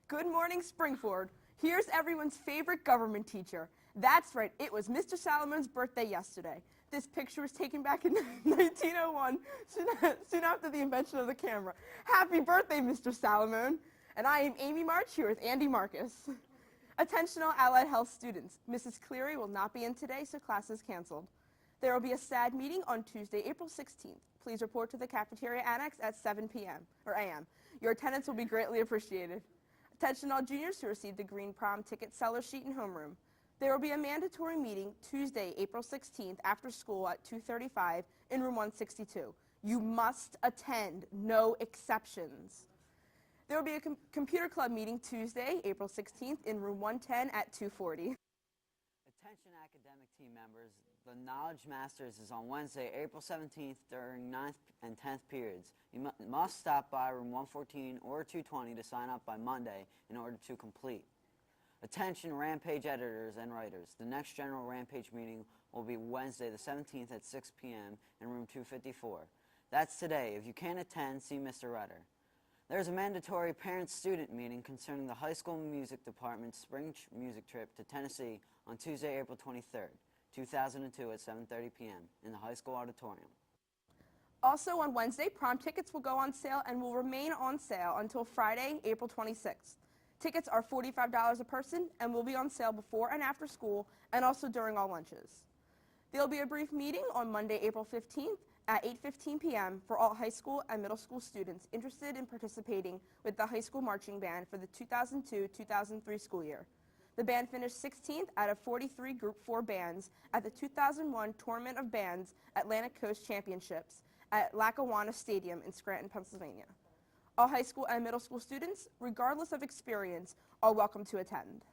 Good morning, Springford. Here's everyone's favorite government teacher. That's right, it was Mr. Salamone's birthday yesterday. This picture was taken back in 1901, soon after the invention of the camera. Happy birthday, Mr. Salamone. And I am Amy March here with Andy Marcus. Attention all Allied Health students. Mrs. Cleary will not be in today, so class is canceled. There will be a SAD meeting on Tuesday, April 16th. Please report to the cafeteria annex at 7 p.m. or a.m. Your attendance will be greatly appreciated. Attention all juniors who received the green prom ticket seller sheet in homeroom. There will be a mandatory meeting Tuesday, April 16th after school at 2:35 in room 162. You must attend, no exceptions. There will be a computer club meeting Tuesday, April 16th in room 110 at 2:40. Attention academic team members, the Knowledge Masters is on Wednesday, April 17th during 9th and 10th periods. You must stop by room 114 or 220 to sign up by Monday in order to complete. Attention Rampage editors and writers, the next general Rampage meeting will be Wednesday the 17th at 6 p.m. in room 254. That's today. If you can't attend, see Mr. Rutter. There's a mandatory parent-student meeting concerning the high school music department's spring music trip to Tennessee on Tuesday, April 23rd, 2002 at 7:30 p.m. in the high school auditorium. Also on Wednesday, prom tickets will go on sale and will remain on sale until Friday, April 26th. Tickets are $45 a person and will be on sale before and after school and also during all lunches. There will be a brief meeting on Monday, April 15th at 8:15 p.m. for all high school and middle school students interested in participating with the high school marching band for the 2002-2003 school year. The band finished 16th out of 43 Group 4 bands at the 2001 Tournament of Bands Atlantic Coast Championships at Lackawanna Stadium in Scranton, Pennsylvania. All high school and middle school students, regardless of experience, are welcome to attend.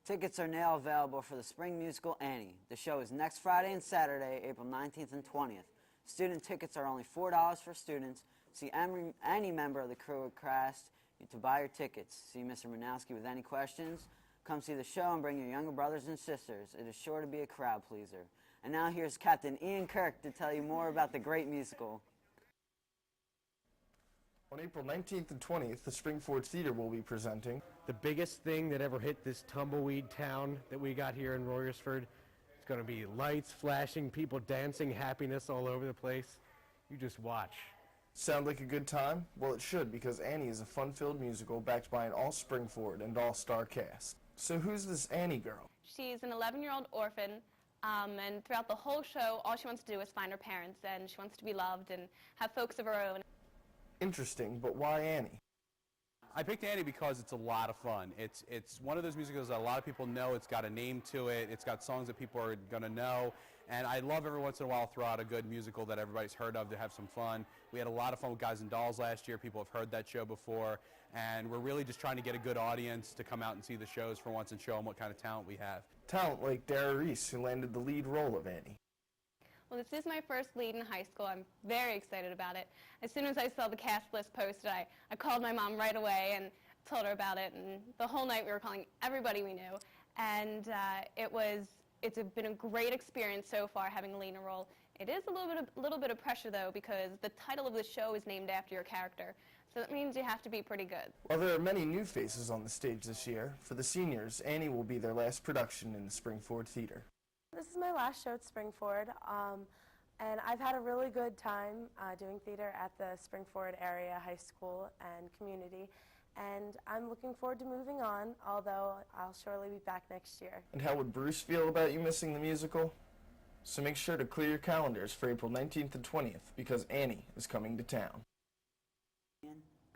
Tickets are now available for the spring musical Annie. The show is next Friday and Saturday, April 19th and 20th. Student tickets are only $4 for students. See any member of the crew or cast to buy your tickets. See Mr. Manowski with any questions. Come see the show and bring your younger brothers and sisters. It is sure to be a crowd pleaser. And now here's Captain Ian Kirk to tell you more about the great musical. On April 19th and 20th, the Springford Theater will be presenting the biggest thing that ever hit this tumbleweed town that we got here in Royersford. It's going to be lights flashing, people dancing, happiness all over the place. You just watch. Sound like a good time? Well, it should, because Annie is a fun-filled musical backed by an all-Springford and all-star cast. So who's this Annie girl? She's an 11-year-old orphan, and throughout the whole show, all she wants to do is find her parents, and she wants to be loved and have folks of her own. Interesting, but why Annie? I picked Annie because it's a lot of fun. It's one of those musicals that a lot of people know. It's got a name to it. It's got songs that people are going to know. And I love every once in a while throw out a good musical that everybody's heard of to have some fun. We had a lot of fun with Guys and Dolls last year. People have heard that show before. And we're really just trying to get a good audience to come out and see the shows for once and show them what kind of talent we have. Talent like Dara Reese, who landed the lead role of Annie. Well, this is my first lead in high school. I'm very excited about it. As soon as I saw the cast list posted, I called my mom right away and told her about it. And the whole night we were calling everybody we knew. And it's been a great experience so far having a lead in a role. It is a little bit of pressure, though, because the title of the show is named after your character. So that means you have to be pretty good. While there are many new faces on the stage this year, for the seniors, Annie will be their last production in the Springford Theater. This is my last show at Springford, and I've had a really good time doing theater at the Springford area high school and community, and I'm looking forward to moving on, although I'll surely be back next year. And how would Bruce feel about you missing the musical? So make sure to clear your calendars for April 19th and 20th, because Annie is coming to town.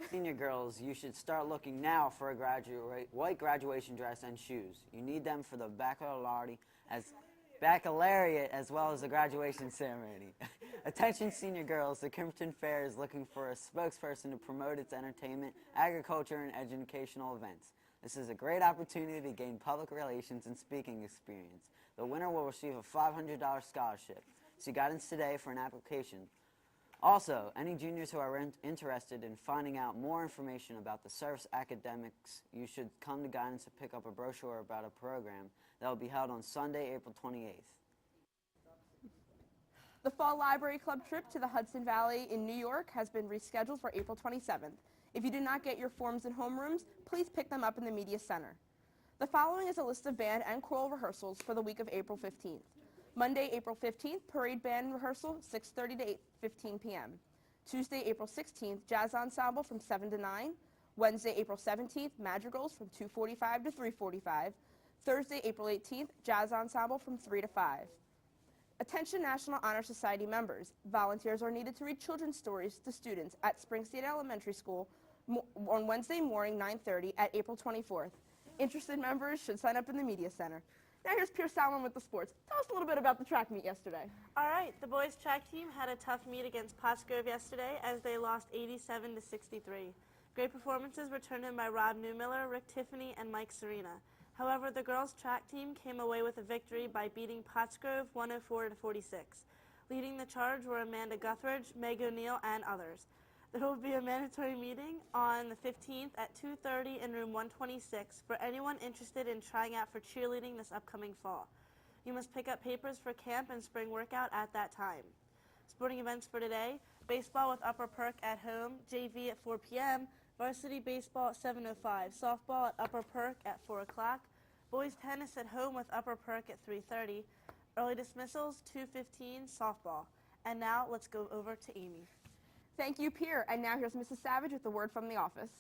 Senior girls, you should start looking now for a white graduation dress and shoes. You need them for the baccalaureate as well as the graduation ceremony. Attention senior girls, the Kimpton Fair is looking for a spokesperson to promote its entertainment, agriculture, and educational events. This is a great opportunity to gain public relations and speaking experience. The winner will receive a $500 scholarship. See guidance today for an application. Also, any juniors who are interested in finding out more information about the service academics, you should come to guidance to pick up a brochure about a program that will be held on Sunday, April 28th. The Fall Library Club trip to the Hudson Valley in New York has been rescheduled for April 27th. If you did not get your forms in homerooms, please pick them up in the Media Center. The following is a list of band and choral rehearsals for the week of April 15th. Monday, April 15th, parade band rehearsal, 6:30 to 8:15 p.m. Tuesday, April 16th, jazz ensemble from 7 to 9. Wednesday, April 17th, madrigals from 2:45 to 3:45. Thursday, April 18th, jazz ensemble from 3 to 5. Attention National Honor Society members. Volunteers are needed to read children's stories to students at Springstead Elementary School on Wednesday morning, 9:30 at April 24th. Interested members should sign up in the Media Center. Now here's Pierce Salmon with the sports. Tell us a little bit about the track meet yesterday. All right, the boys track team had a tough meet against Pottsgrove yesterday as they lost 87 to 63. Great performances were turned in by Rob Newmiller, Rick Tiffany, and Mike Serena. However, the girls track team came away with a victory by beating Pottsgrove 104 to 46. Leading the charge were Amanda Guthridge, Meg O'Neill, and others. There will be a mandatory meeting on the 15th at 2:30 in room 126 for anyone interested in trying out for cheerleading this upcoming fall. You must pick up papers for camp and spring workout at that time. Sporting events for today: baseball with Upper Perk at home, JV at 4 p.m., varsity baseball at 7:05, softball at Upper Perk at 4 o'clock, boys tennis at home with Upper Perk at 3:30, early dismissals 2:15, softball. And now let's go over to Amy. Thank you, Pierre. And now here's Mrs. Savage with the word from the office.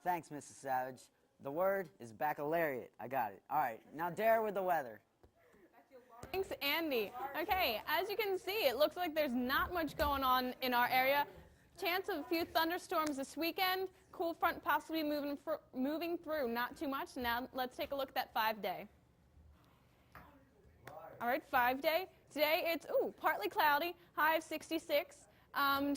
Thanks, Mrs. Savage. The word is baccalaureate. I got it. All right, now Dare with the weather. Thanks, Andy. Okay, as you can see, it looks like there's not much going on in our area. Chance of a few thunderstorms this weekend. Cool front possibly moving through. Not too much. Now let's take a look at that 5-day. All right, 5-day. Today it's partly cloudy, high of 66.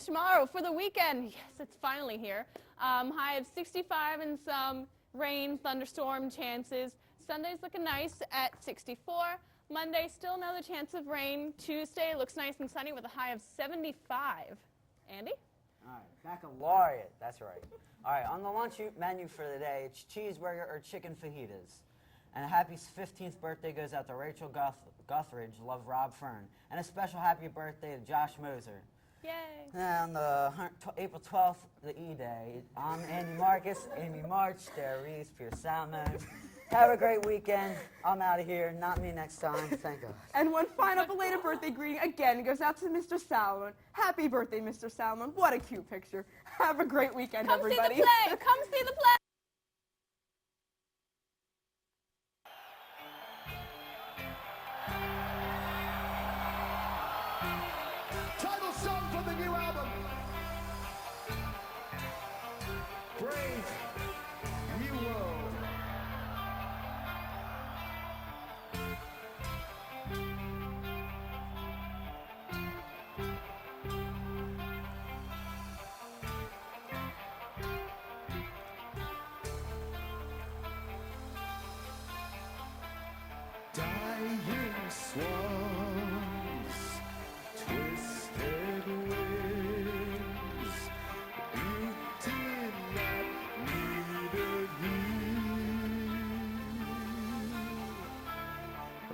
Tomorrow for the weekend, yes, it's finally here. High of 65 and some rain, thunderstorm chances. Sunday's looking nice at 64. Monday, still another chance of rain. Tuesday looks nice and sunny with a high of 75. Andy? All right, baccalaureate, that's right. All right, on the lunch menu for the day, it's cheeseburger or chicken fajitas. And a happy 15th birthday goes out to Rachel Guthridge, love Rob Fern. And a special happy birthday to Josh Moser. Yay! On the April 12th, the E-Day, I'm Andy Marcus, Amy March, Dara Reese, Pierce Salmon. Have a great weekend. I'm out of here. Not me next time. Thank God. And one final belated birthday greeting again goes out to Mr. Salmon. Happy birthday, Mr. Salmon. What a cute picture. Have a great weekend, everybody. See the play. Come see the play. Title song for the new album. Brave New World. Dying swans, twisted wings. You did not need a heal.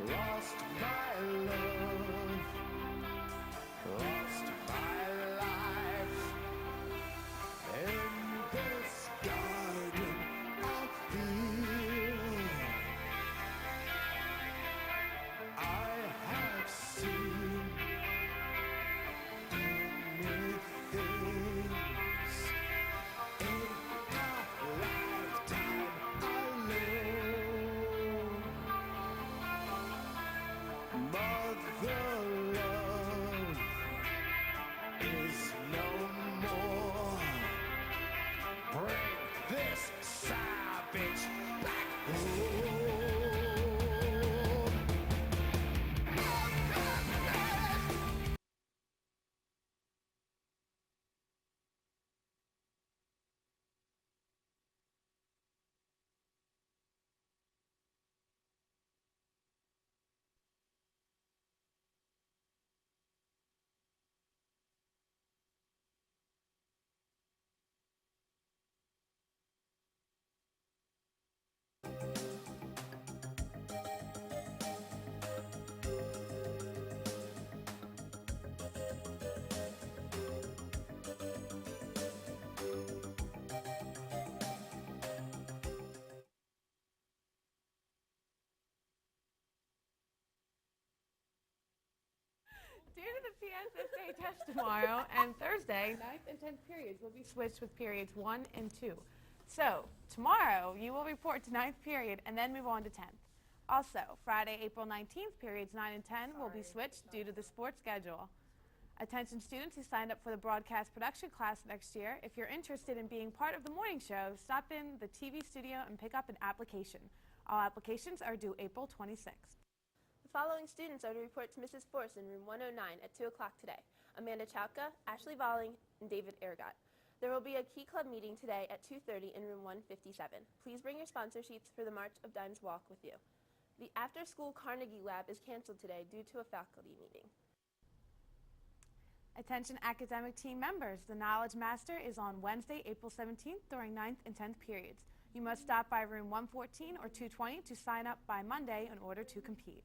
Lost my love, lost my life in this garden of fear. the SSA test tomorrow, and Thursday, 9th and 10th periods will be switched with periods 1 and 2. So, tomorrow, you will report to 9th period and then move on to 10th. Also, Friday, April 19th, periods 9 and 10 will be switched due to the sports schedule. Attention students who signed up for the broadcast production class next year, if you're interested in being part of the morning show, stop in the TV studio and pick up an application. All applications are due April 26th. The following students are to report to Mrs. Force in room 109 at 2 o'clock today. Amanda Chowka, Ashley Volling, and David Ergot. There will be a Key Club meeting today at 2:30 in room 157. Please bring your sponsor sheets for the March of Dimes walk with you. The after-school Carnegie Lab is canceled today due to a faculty meeting. Attention academic team members, the Knowledge Master is on Wednesday, April 17th during 9th and 10th periods. You must stop by room 114 or 220 to sign up by Monday in order to compete.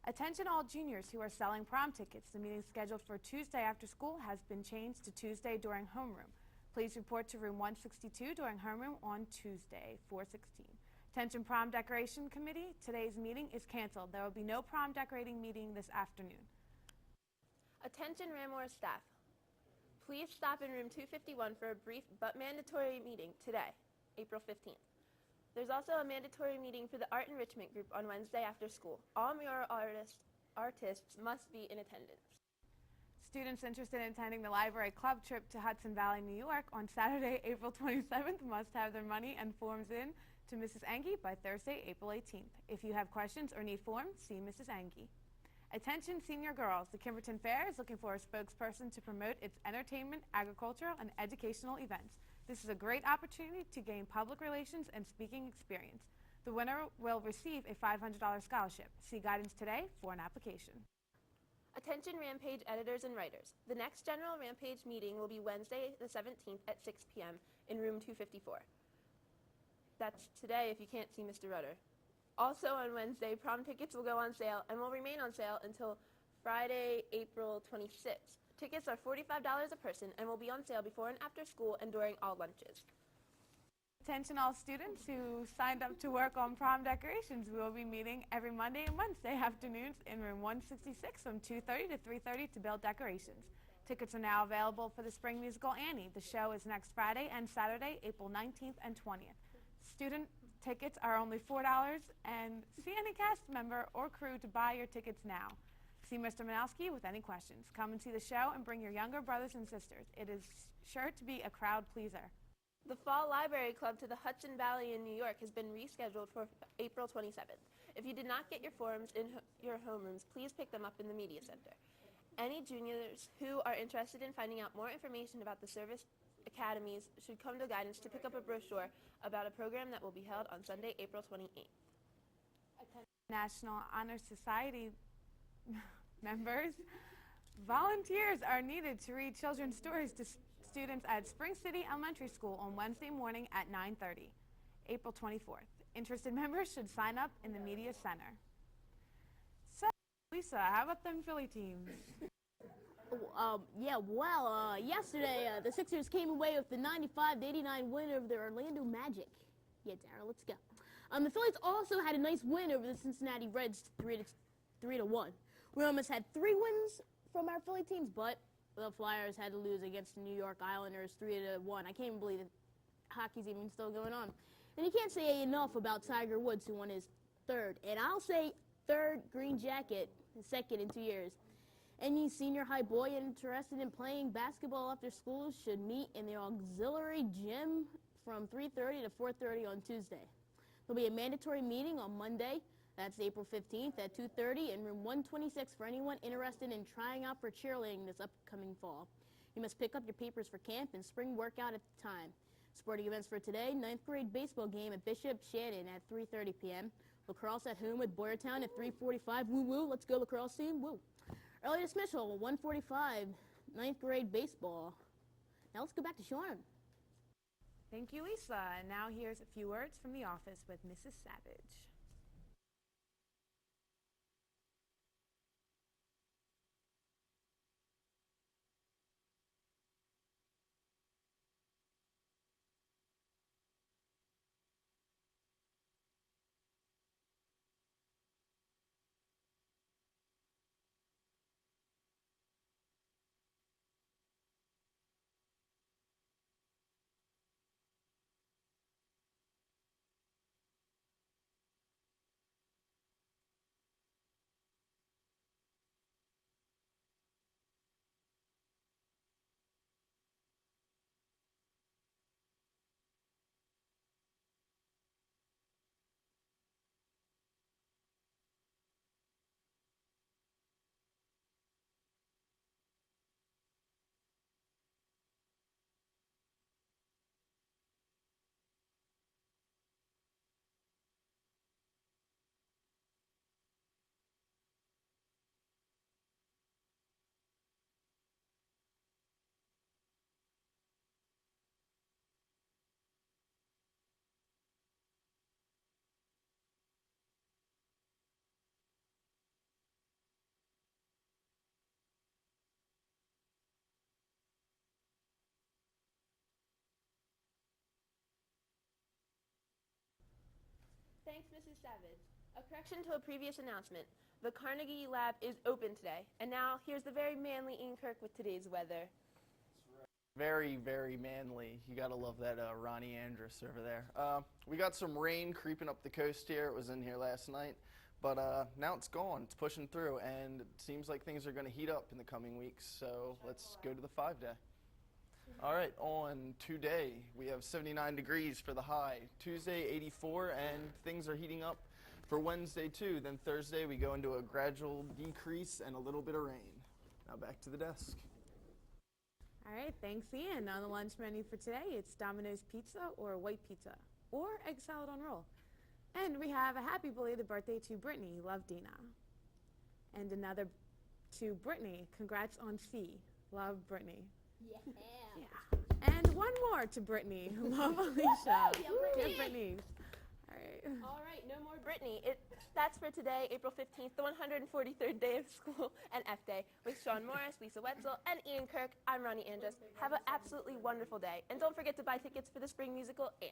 Attention all juniors who are selling prom tickets. The meeting scheduled for Tuesday after school has been changed to Tuesday during homeroom. Please report to room 162 during homeroom on Tuesday, 4/16. Attention prom decoration committee, today's meeting is canceled. There will be no prom decorating meeting this afternoon. Attention Ramor staff. Please stop in room 251 for a brief but mandatory meeting today, April 15th. There's also a mandatory meeting for the Art Enrichment Group on Wednesday after school. All mural artists must be in attendance. Students interested in attending the library club trip to Hudson Valley, New York on Saturday, April 27th must have their money and forms in to Mrs. Engie by Thursday, April 18th. If you have questions or need forms, see Mrs. Engie. Attention senior girls, the Kimberton Fair is looking for a spokesperson to promote its entertainment, agricultural, and educational events. This is a great opportunity to gain public relations and speaking experience. The winner will receive a $500 scholarship. See guidance today for an application. Attention Rampage editors and writers. The next general Rampage meeting will be Wednesday the 17th at 6 p.m. in room 254. That's today if you can't see Mr. Rudder. Also on Wednesday, prom tickets will go on sale and will remain on sale until Friday, April 26th. Tickets are $45 a person and will be on sale before and after school and during all lunches. Attention all students who signed up to work on prom decorations. We will be meeting every Monday and Wednesday afternoons in room 166 from 2:30 to 3:30 to build decorations. Tickets are now available for the spring musical Annie. The show is next Friday and Saturday, April 19th and 20th. Student tickets are only $4 and see any cast member or crew to buy your tickets now. See Mr. Manowski with any questions. Come and see the show and bring your younger brothers and sisters. It is sure to be a crowd pleaser. The Fall Library Club to the Hudson Valley in New York has been rescheduled for April 27th. If you did not get your forms in your homerooms, please pick them up in the Media Center. Any juniors who are interested in finding out more information about the service academies should come to guidance to pick up a brochure about a program that will be held on Sunday, April 28th. National Honor Society members, volunteers are needed to read children's stories to students at Spring City Elementary School on Wednesday morning at 9:30, April 24th. Interested members should sign up in the Media Center. So, Lisa, how about them Philly teams? Yesterday the Sixers came away with the 95-89 win over the Orlando Magic. Yeah, Darryl, let's go. The Phillies also had a nice win over the Cincinnati Reds 3-1. We almost had 3 wins from our Philly teams, but the Flyers had to lose against the New York Islanders 3-1. I can't even believe that hockey's even still going on. And you can't say enough about Tiger Woods, who won his 3rd, and I'll say 3rd green jacket, his 2nd in 2 years. Any senior high boy interested in playing basketball after school should meet in the auxiliary gym from 3:30 to 4:30 on Tuesday. There'll be a mandatory meeting on Monday, that's April 15th at 2:30 in room 126 for anyone interested in trying out for cheerleading this upcoming fall. You must pick up your papers for camp and spring workout at the time. Sporting events for today, 9th grade baseball game at Bishop Shannon at 3:30 p.m. Lacrosse at home with Boyertown at 3:45. Woo woo, let's go lacrosse team, woo. Early dismissal, 1:45, 9th grade baseball. Now let's go back to Sean. Thank you, Lisa. And now here's a few words from the office with Mrs. Savage. Thanks, Mrs. Savage. A correction to a previous announcement. The Carnegie Lab is open today. And now, here's the very manly Ian Kirk with today's weather. Very, very manly. You gotta love that Ronnie Andrus over there. We got some rain creeping up the coast here. It was in here last night, but now it's gone. It's pushing through, and it seems like things are gonna heat up in the coming weeks. So let's go to the 5-day. All right, on today we have 79 degrees for the high. Tuesday 84, and things are heating up for Wednesday too. Then Thursday we go into a gradual decrease and a little bit of rain. Now back to the desk. All right, thanks, Ian. On the lunch menu for today, it's Domino's Pizza or white pizza or egg salad on roll. And we have a happy belated birthday to Brittany. Love, Dina. And another to Brittany. Congrats on C. Love, Brittany. Yeah. And one more to Brittany. Love, Alicia. Dear Brittany. All right. All right, no more Brittany. That's for today, April 15th, the 143rd day of school and F Day. With Sean Morris, Lisa Wetzel, and Ian Kirk, I'm Ronnie Andrus. Have an absolutely wonderful day. And don't forget to buy tickets for the spring musical, Annie.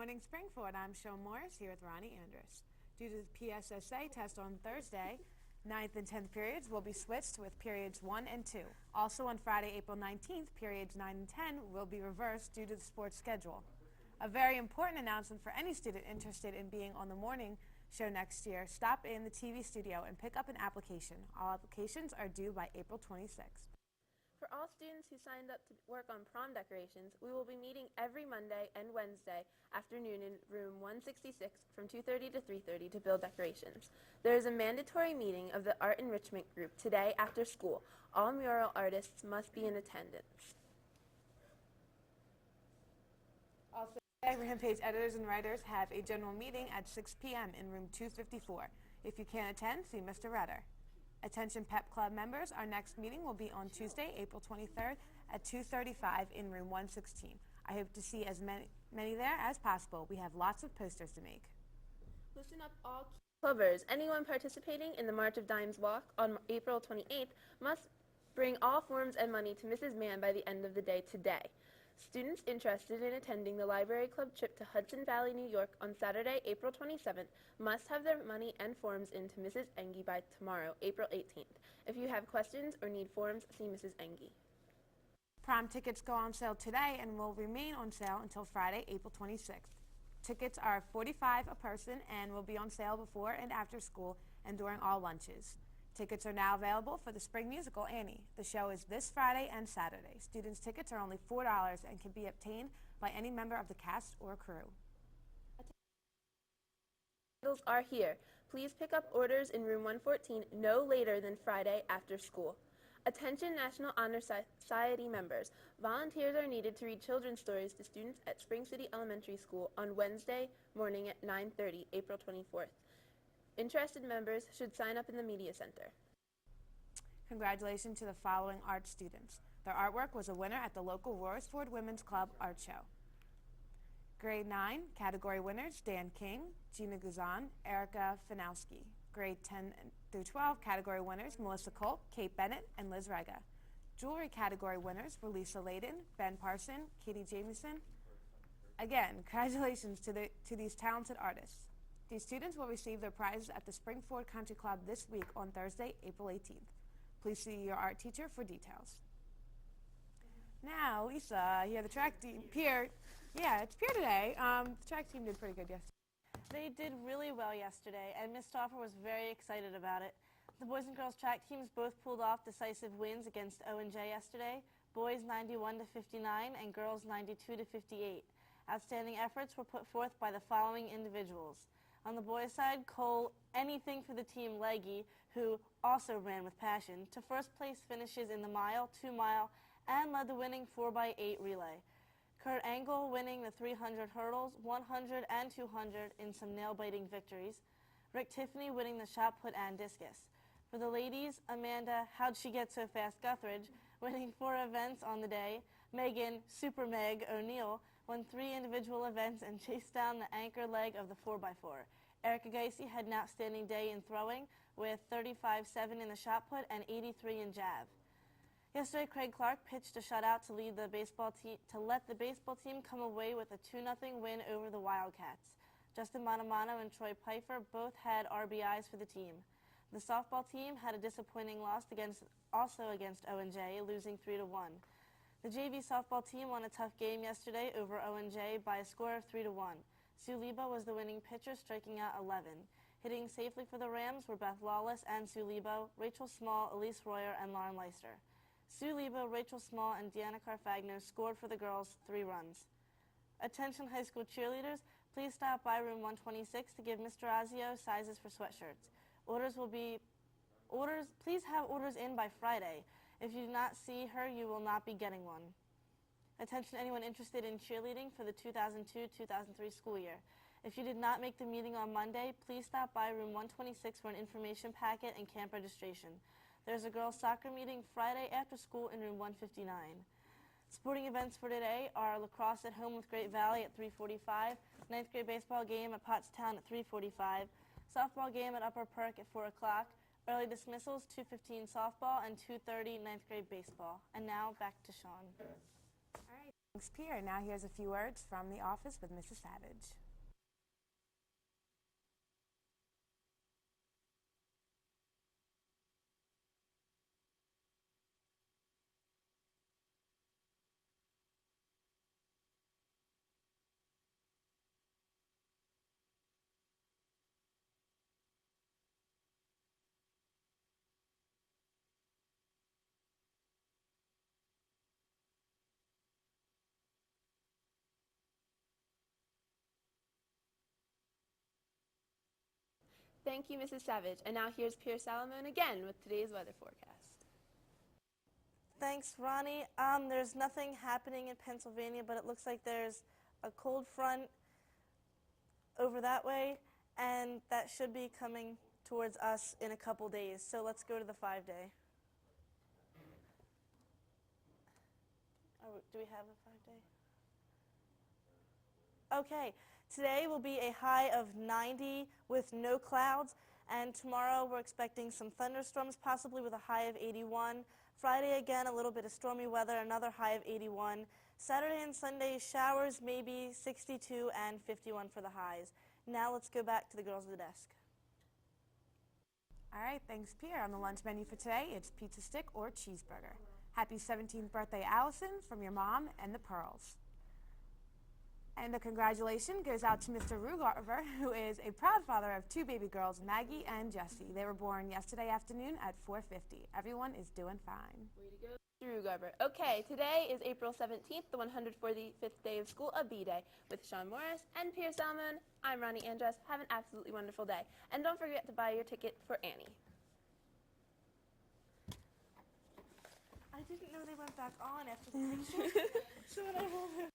morning, Springfield. I'm Sean Morris here with Ronnie Andrus. Due to the PSSA test on Thursday, 9th and 10th periods will be switched with periods 1 and 2. Also on Friday, April 19th, periods 9 and 10 will be reversed due to the sports schedule. A very important announcement for any student interested in being on the morning show next year: stop in the TV studio and pick up an application. All applications are due by April 26th. For all students who signed up to work on prom decorations, we will be meeting every Monday and Wednesday afternoon in room 166 from 2:30 to 3:30 to build decorations. There is a mandatory meeting of the Art Enrichment Group today after school. All mural artists must be in attendance. Also, today, Rampage editors and writers have a general meeting at 6 p.m. in room 254. If you can't attend, see Mr. Redder. Attention Pep Club members, our next meeting will be on Tuesday, April 23rd at 2:35 in room 116. I hope to see as many there as possible. We have lots of posters to make. Listen up, all clubbers. Anyone participating in the March of Dimes Walk on April 28th must bring all forms and money to Mrs. Mann by the end of the day today. Students interested in attending the Library Club trip to Hudson Valley, New York on Saturday, April 27th must have their money and forms into Mrs. Engie by tomorrow, April 18th. If you have questions or need forms, see Mrs. Engie. Prom tickets go on sale today and will remain on sale until Friday, April 26th. Tickets are $45 a person and will be on sale before and after school and during all lunches. Tickets are now available for the spring musical Annie. The show is this Friday and Saturday. Students' tickets are only $4 and can be obtained by any member of the cast or crew. Bundles are here. Please pick up orders in room 114 no later than Friday after school. Attention National Honor Society members. Volunteers are needed to read children's stories to students at Spring City Elementary School on Wednesday morning at 9:30, April 24th. Interested members should sign up in the Media Center. Congratulations to the following art students. Their artwork was a winner at the local Royersford Women's Club Art Show. Grade 9, category winners: Dan King, Gina Guzan, Erica Finowski. Grade 10 through 12, category winners: Melissa Colt, Kate Bennett, and Liz Rega. Jewelry category winners were Lisa Layden, Ben Parson, Katie Jamieson. Again, congratulations to these talented artists. These students will receive their prizes at the Springford Country Club this week on Thursday, April 18th. Please see your art teacher for details. Now, Lisa, here the track team, Pierre. Yeah, it's Pierre today. The track team did pretty good yesterday. They did really well yesterday, and Miss Stauffer was very excited about it. The boys and girls track teams both pulled off decisive wins against O&J yesterday. Boys 91-59 and girls 92-58. Outstanding efforts were put forth by the following individuals. On the boys' side, Cole Anything for the Team Leggy, who also ran with passion, to first place finishes in the mile, 2-mile, and led the winning 4x8 relay. Kurt Angle winning the 300 hurdles, 100 and 200 in some nail-biting victories. Rick Tiffany winning the shot put and discus. For the ladies, Amanda How'd She Get So Fast Guthridge winning 4 events on the day. Megan Super Meg O'Neill won 3 individual events and chased down the anchor leg of the 4x4. Erica Geisey had an outstanding day in throwing with 35-7 in the shot put and 83 in jav. Yesterday, Craig Clark pitched a shutout to let the baseball team come away with a 2-0 win over the Wildcats. Justin Montemano and Troy Pfeiffer both had RBIs for the team. The softball team had a disappointing loss against O&J, losing 3-1. The JV softball team won a tough game yesterday over O&J by a score of 3-1. Sue Lebo was the winning pitcher, striking out 11. Hitting safely for the Rams were Beth Lawless and Sue Lebo, Rachel Small, Elise Royer, and Lauren Leister. Sue Lebo, Rachel Small, and Deanna Carfagno scored for the girls 3 runs. Attention high school cheerleaders, please stop by room 126 to give Mr. Azio sizes for sweatshirts. Please have orders in by Friday. If you do not see her, you will not be getting one. Attention anyone interested in cheerleading for the 2002-2003 school year. If you did not make the meeting on Monday, please stop by room 126 for an information packet and camp registration. There's a girls' soccer meeting Friday after school in room 159. Sporting events for today are lacrosse at home with Great Valley at 3:45, 9th grade baseball game at Pottstown at 3:45, softball game at Upper Perk at 4 o'clock, early dismissals 2:15 softball and 2:30 9th grade baseball. And now back to Sean. All right, thanks, Pierre. Now here's a few words from the office with Mrs. Savage. Thank you, Mrs. Savage. And now here's Pierre Salamone again with today's weather forecast. Thanks, Ronnie. There's nothing happening in Pennsylvania, but it looks like there's a cold front over that way, and that should be coming towards us in a couple days. So let's go to the 5-day. Do we have a 5-day? Okay, today will be a high of 90 with no clouds, and tomorrow we're expecting some thunderstorms, possibly with a high of 81. Friday again, a little bit of stormy weather, another high of 81. Saturday and Sunday, showers maybe 62 and 51 for the highs. Now let's go back to the girls of the desk. All right, thanks, Pierre. On the lunch menu for today, it's pizza stick or cheeseburger. Happy 17th birthday, Allison, from your mom and the Pearls. And the congratulations goes out to Mr. Rugarver, who is a proud father of 2 baby girls, Maggie and Jessie. They were born yesterday afternoon at 4:50. Everyone is doing fine. Way to go, Drew Garber. Okay, today is April 17th, the 145th day of school, a B-Day. With Sean Morris and Pierre Salmon, I'm Ronnie Andress. Have an absolutely wonderful day. And don't forget to buy your ticket for Annie. I didn't know they went back on after the picture. So when I hold it.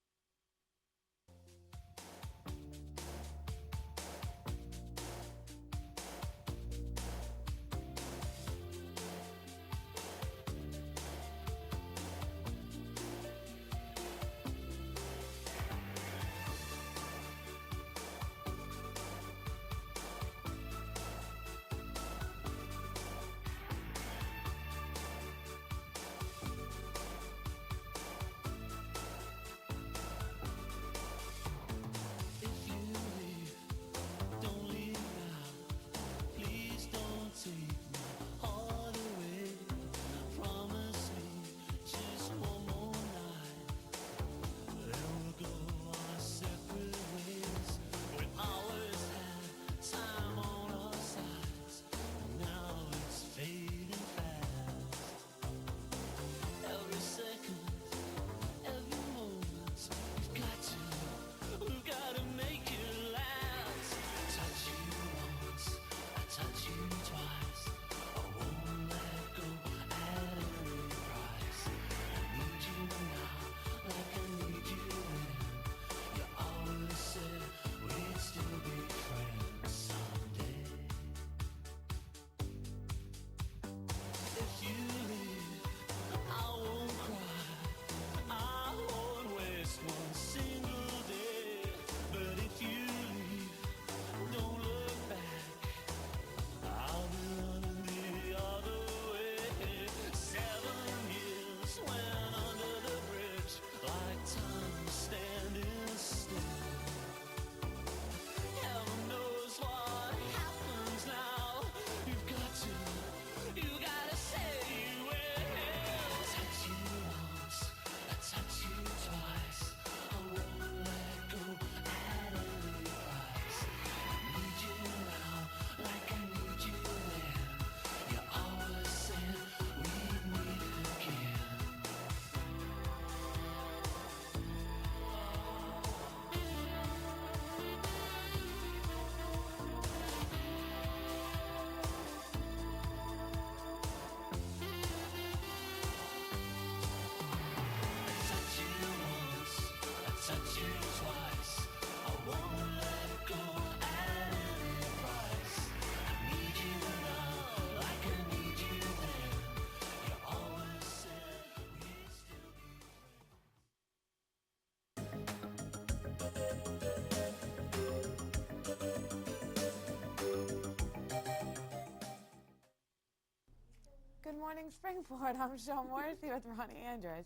Good morning, Springport. I'm Sean Morris here with Ronnie Andress.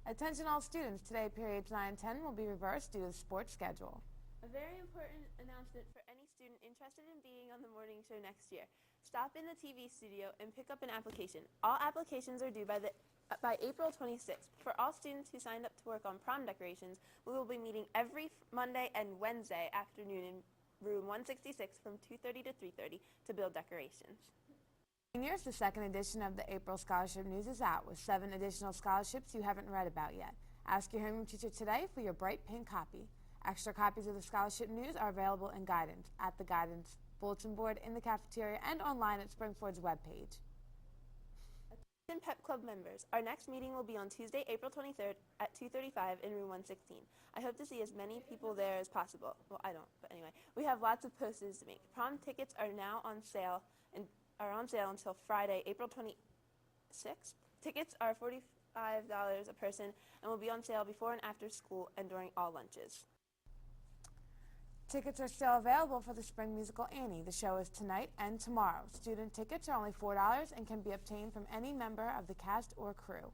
Attention all students, today periods 9 and 10 will be reversed due to the sports schedule. A very important announcement for any student interested in being on the morning show next year. Stop in the TV studio and pick up an application. All applications are due by April 26th. For all students who signed up to work on prom decorations, we will be meeting every Monday and Wednesday afternoon in room 166 from 2:30 to 3:30 to build decorations. Seniors, the second edition of the April Scholarship News is out with 7 additional scholarships you haven't read about yet. Ask your homeroom teacher today for your bright pink copy. Extra copies of the Scholarship News are available in Guidance, at the Guidance bulletin board, in the cafeteria, and online at Springford's webpage. Attention Pep Club members, our next meeting will be on Tuesday, April 23rd at 2:35 in room 116. I hope to see as many people there as possible. Well, I don't, but anyway. We have lots of posters to make. Prom tickets are now on sale and are on sale until Friday, April 26th. Tickets are $45 a person and will be on sale before and after school and during all lunches. Tickets are still available for the spring musical Annie. The show is tonight and tomorrow. Student tickets are only $4 and can be obtained from any member of the cast or crew.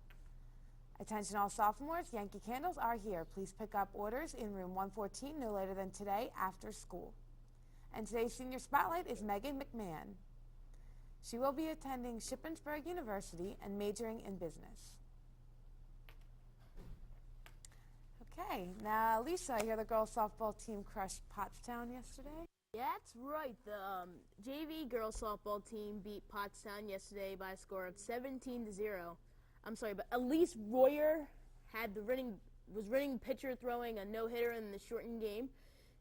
Attention all sophomores, Yankee Candles are here. Please pick up orders in room 114 no later than today after school. And today's senior spotlight is Megan McMahon. She will be attending Shippensburg University and majoring in business. Okay, now Lisa, I hear the girls softball team crushed Pottstown yesterday. That's right. The JV girls softball team beat Pottstown yesterday by a score of 17-0. I'm sorry, but Elise Royer was running pitcher, throwing a no-hitter in the shortened game.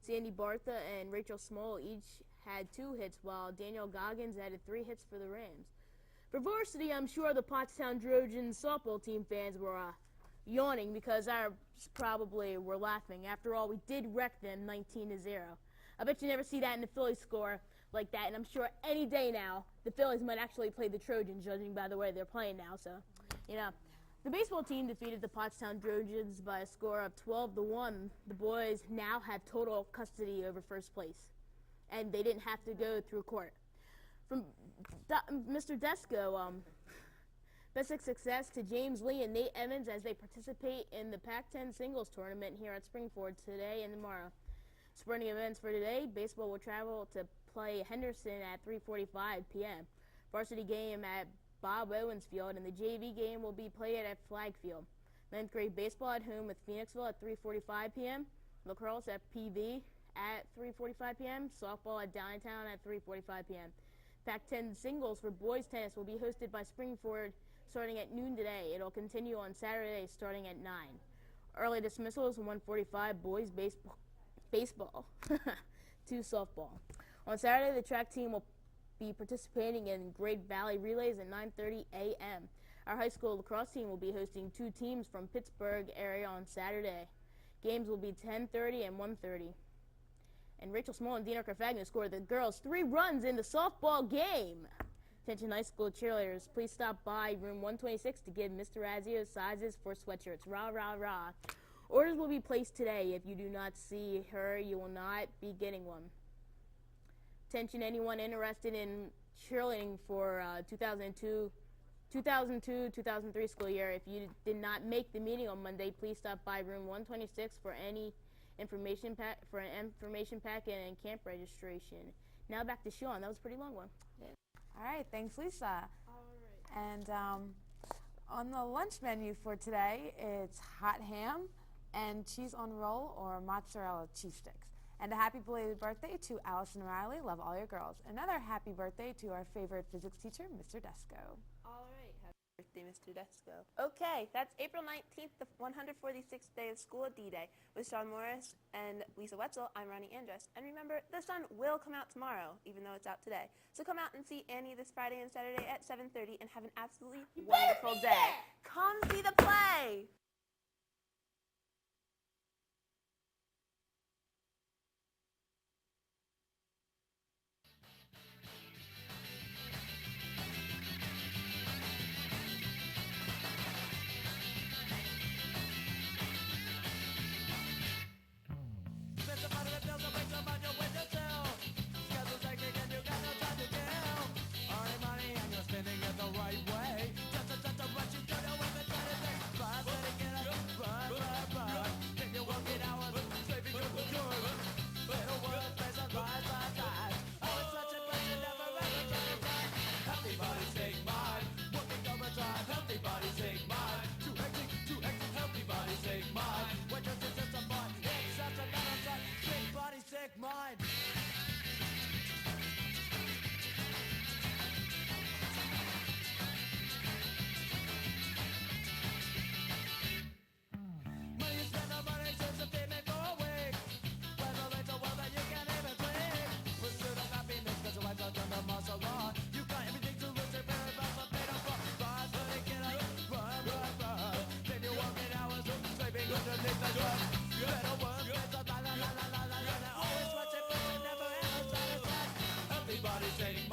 Sandy Bartha and Rachel Small each had 2 hits, while Danielle Goggins added 3 hits for the Rams. For varsity, I'm sure the Pottstown Trojans softball team fans were yawning because I probably were laughing. After all, we did wreck them 19-0. I bet you never see that in the Phillies score like that, and I'm sure any day now the Phillies might actually play the Trojans, judging by the way they're playing now. So, you know, the baseball team defeated the Pottstown Trojans by a score of 12-1. The boys now have total custody over first place, and they didn't have to go through court. From Mr. Desco, best of success to James Lee and Nate Evans as they participate in the Pac-10 singles tournament here at Springford today and tomorrow. Sporting events for today, baseball will travel to play Henderson at 3:45 p.m. Varsity game at Bob Owens Field, and the JV game will be played at Flag Field. 9th grade baseball at home with Phoenixville at 3:45 p.m. Lacrosse at PV at 3:45 p.m. Softball at Downtown at 3:45 p.m. Pac-10 singles for boys tennis will be hosted by Springford starting at noon today. It'll continue on Saturday starting at 9. Early dismissals 1:45 boys baseball to softball. On Saturday, the track team will be participating in Great Valley Relays at 9:30 a.m. Our high school lacrosse team will be hosting 2 teams from Pittsburgh area on Saturday. Games will be 10:30 and 1:30. And Rachel Small and Dina Carfagna scored the girls 3 runs in the softball game. Attention high school cheerleaders, please stop by room 126 to give Mr. Razzio sizes for sweatshirts. Rah, rah, rah. Orders will be placed today. If you do not see her, you will not be getting one. Attention anyone interested in cheerleading for 2002-2003 school year. If you did not make the meeting on Monday, please stop by room 126 for any information packet and camp registration. Now back to Sean. That was a pretty long one. Yeah. All right, thanks, Lisa. All right. And on the lunch menu for today, it's hot ham and cheese on roll or mozzarella cheese sticks. And a happy belated birthday to Allison Riley. Love all your girls. Another happy birthday to our favorite physics teacher, Mr. Desco. All right. Happy birthday, Mr. Desco. Okay, that's April 19th, the 146th day of school at D-Day. With Sean Morris and Lisa Wetzel, I'm Ronnie Andress. And remember, the sun will come out tomorrow, even though it's out today. So come out and see Annie this Friday and Saturday at 7:30 and have an absolutely wonderful day. Come see the play! Money and you're spending it the right way. Just what you do with it, anything. But then again, mind. When just is just a mind, it's such a matter of sight. Sick body, sick mind. Money you spend on money since the payment for a week. When the rates are well that you can't even blink. Pursuit of happiness, cause your life's not under martial law. You got everything to lose, your very best are paid off. Rise, but it get up, run, run, run. Then you're working hours, sleeping underneath the gun. You better work, it's a la la la la la la la. Always watching, but you never ever satisfied. Everybody's saying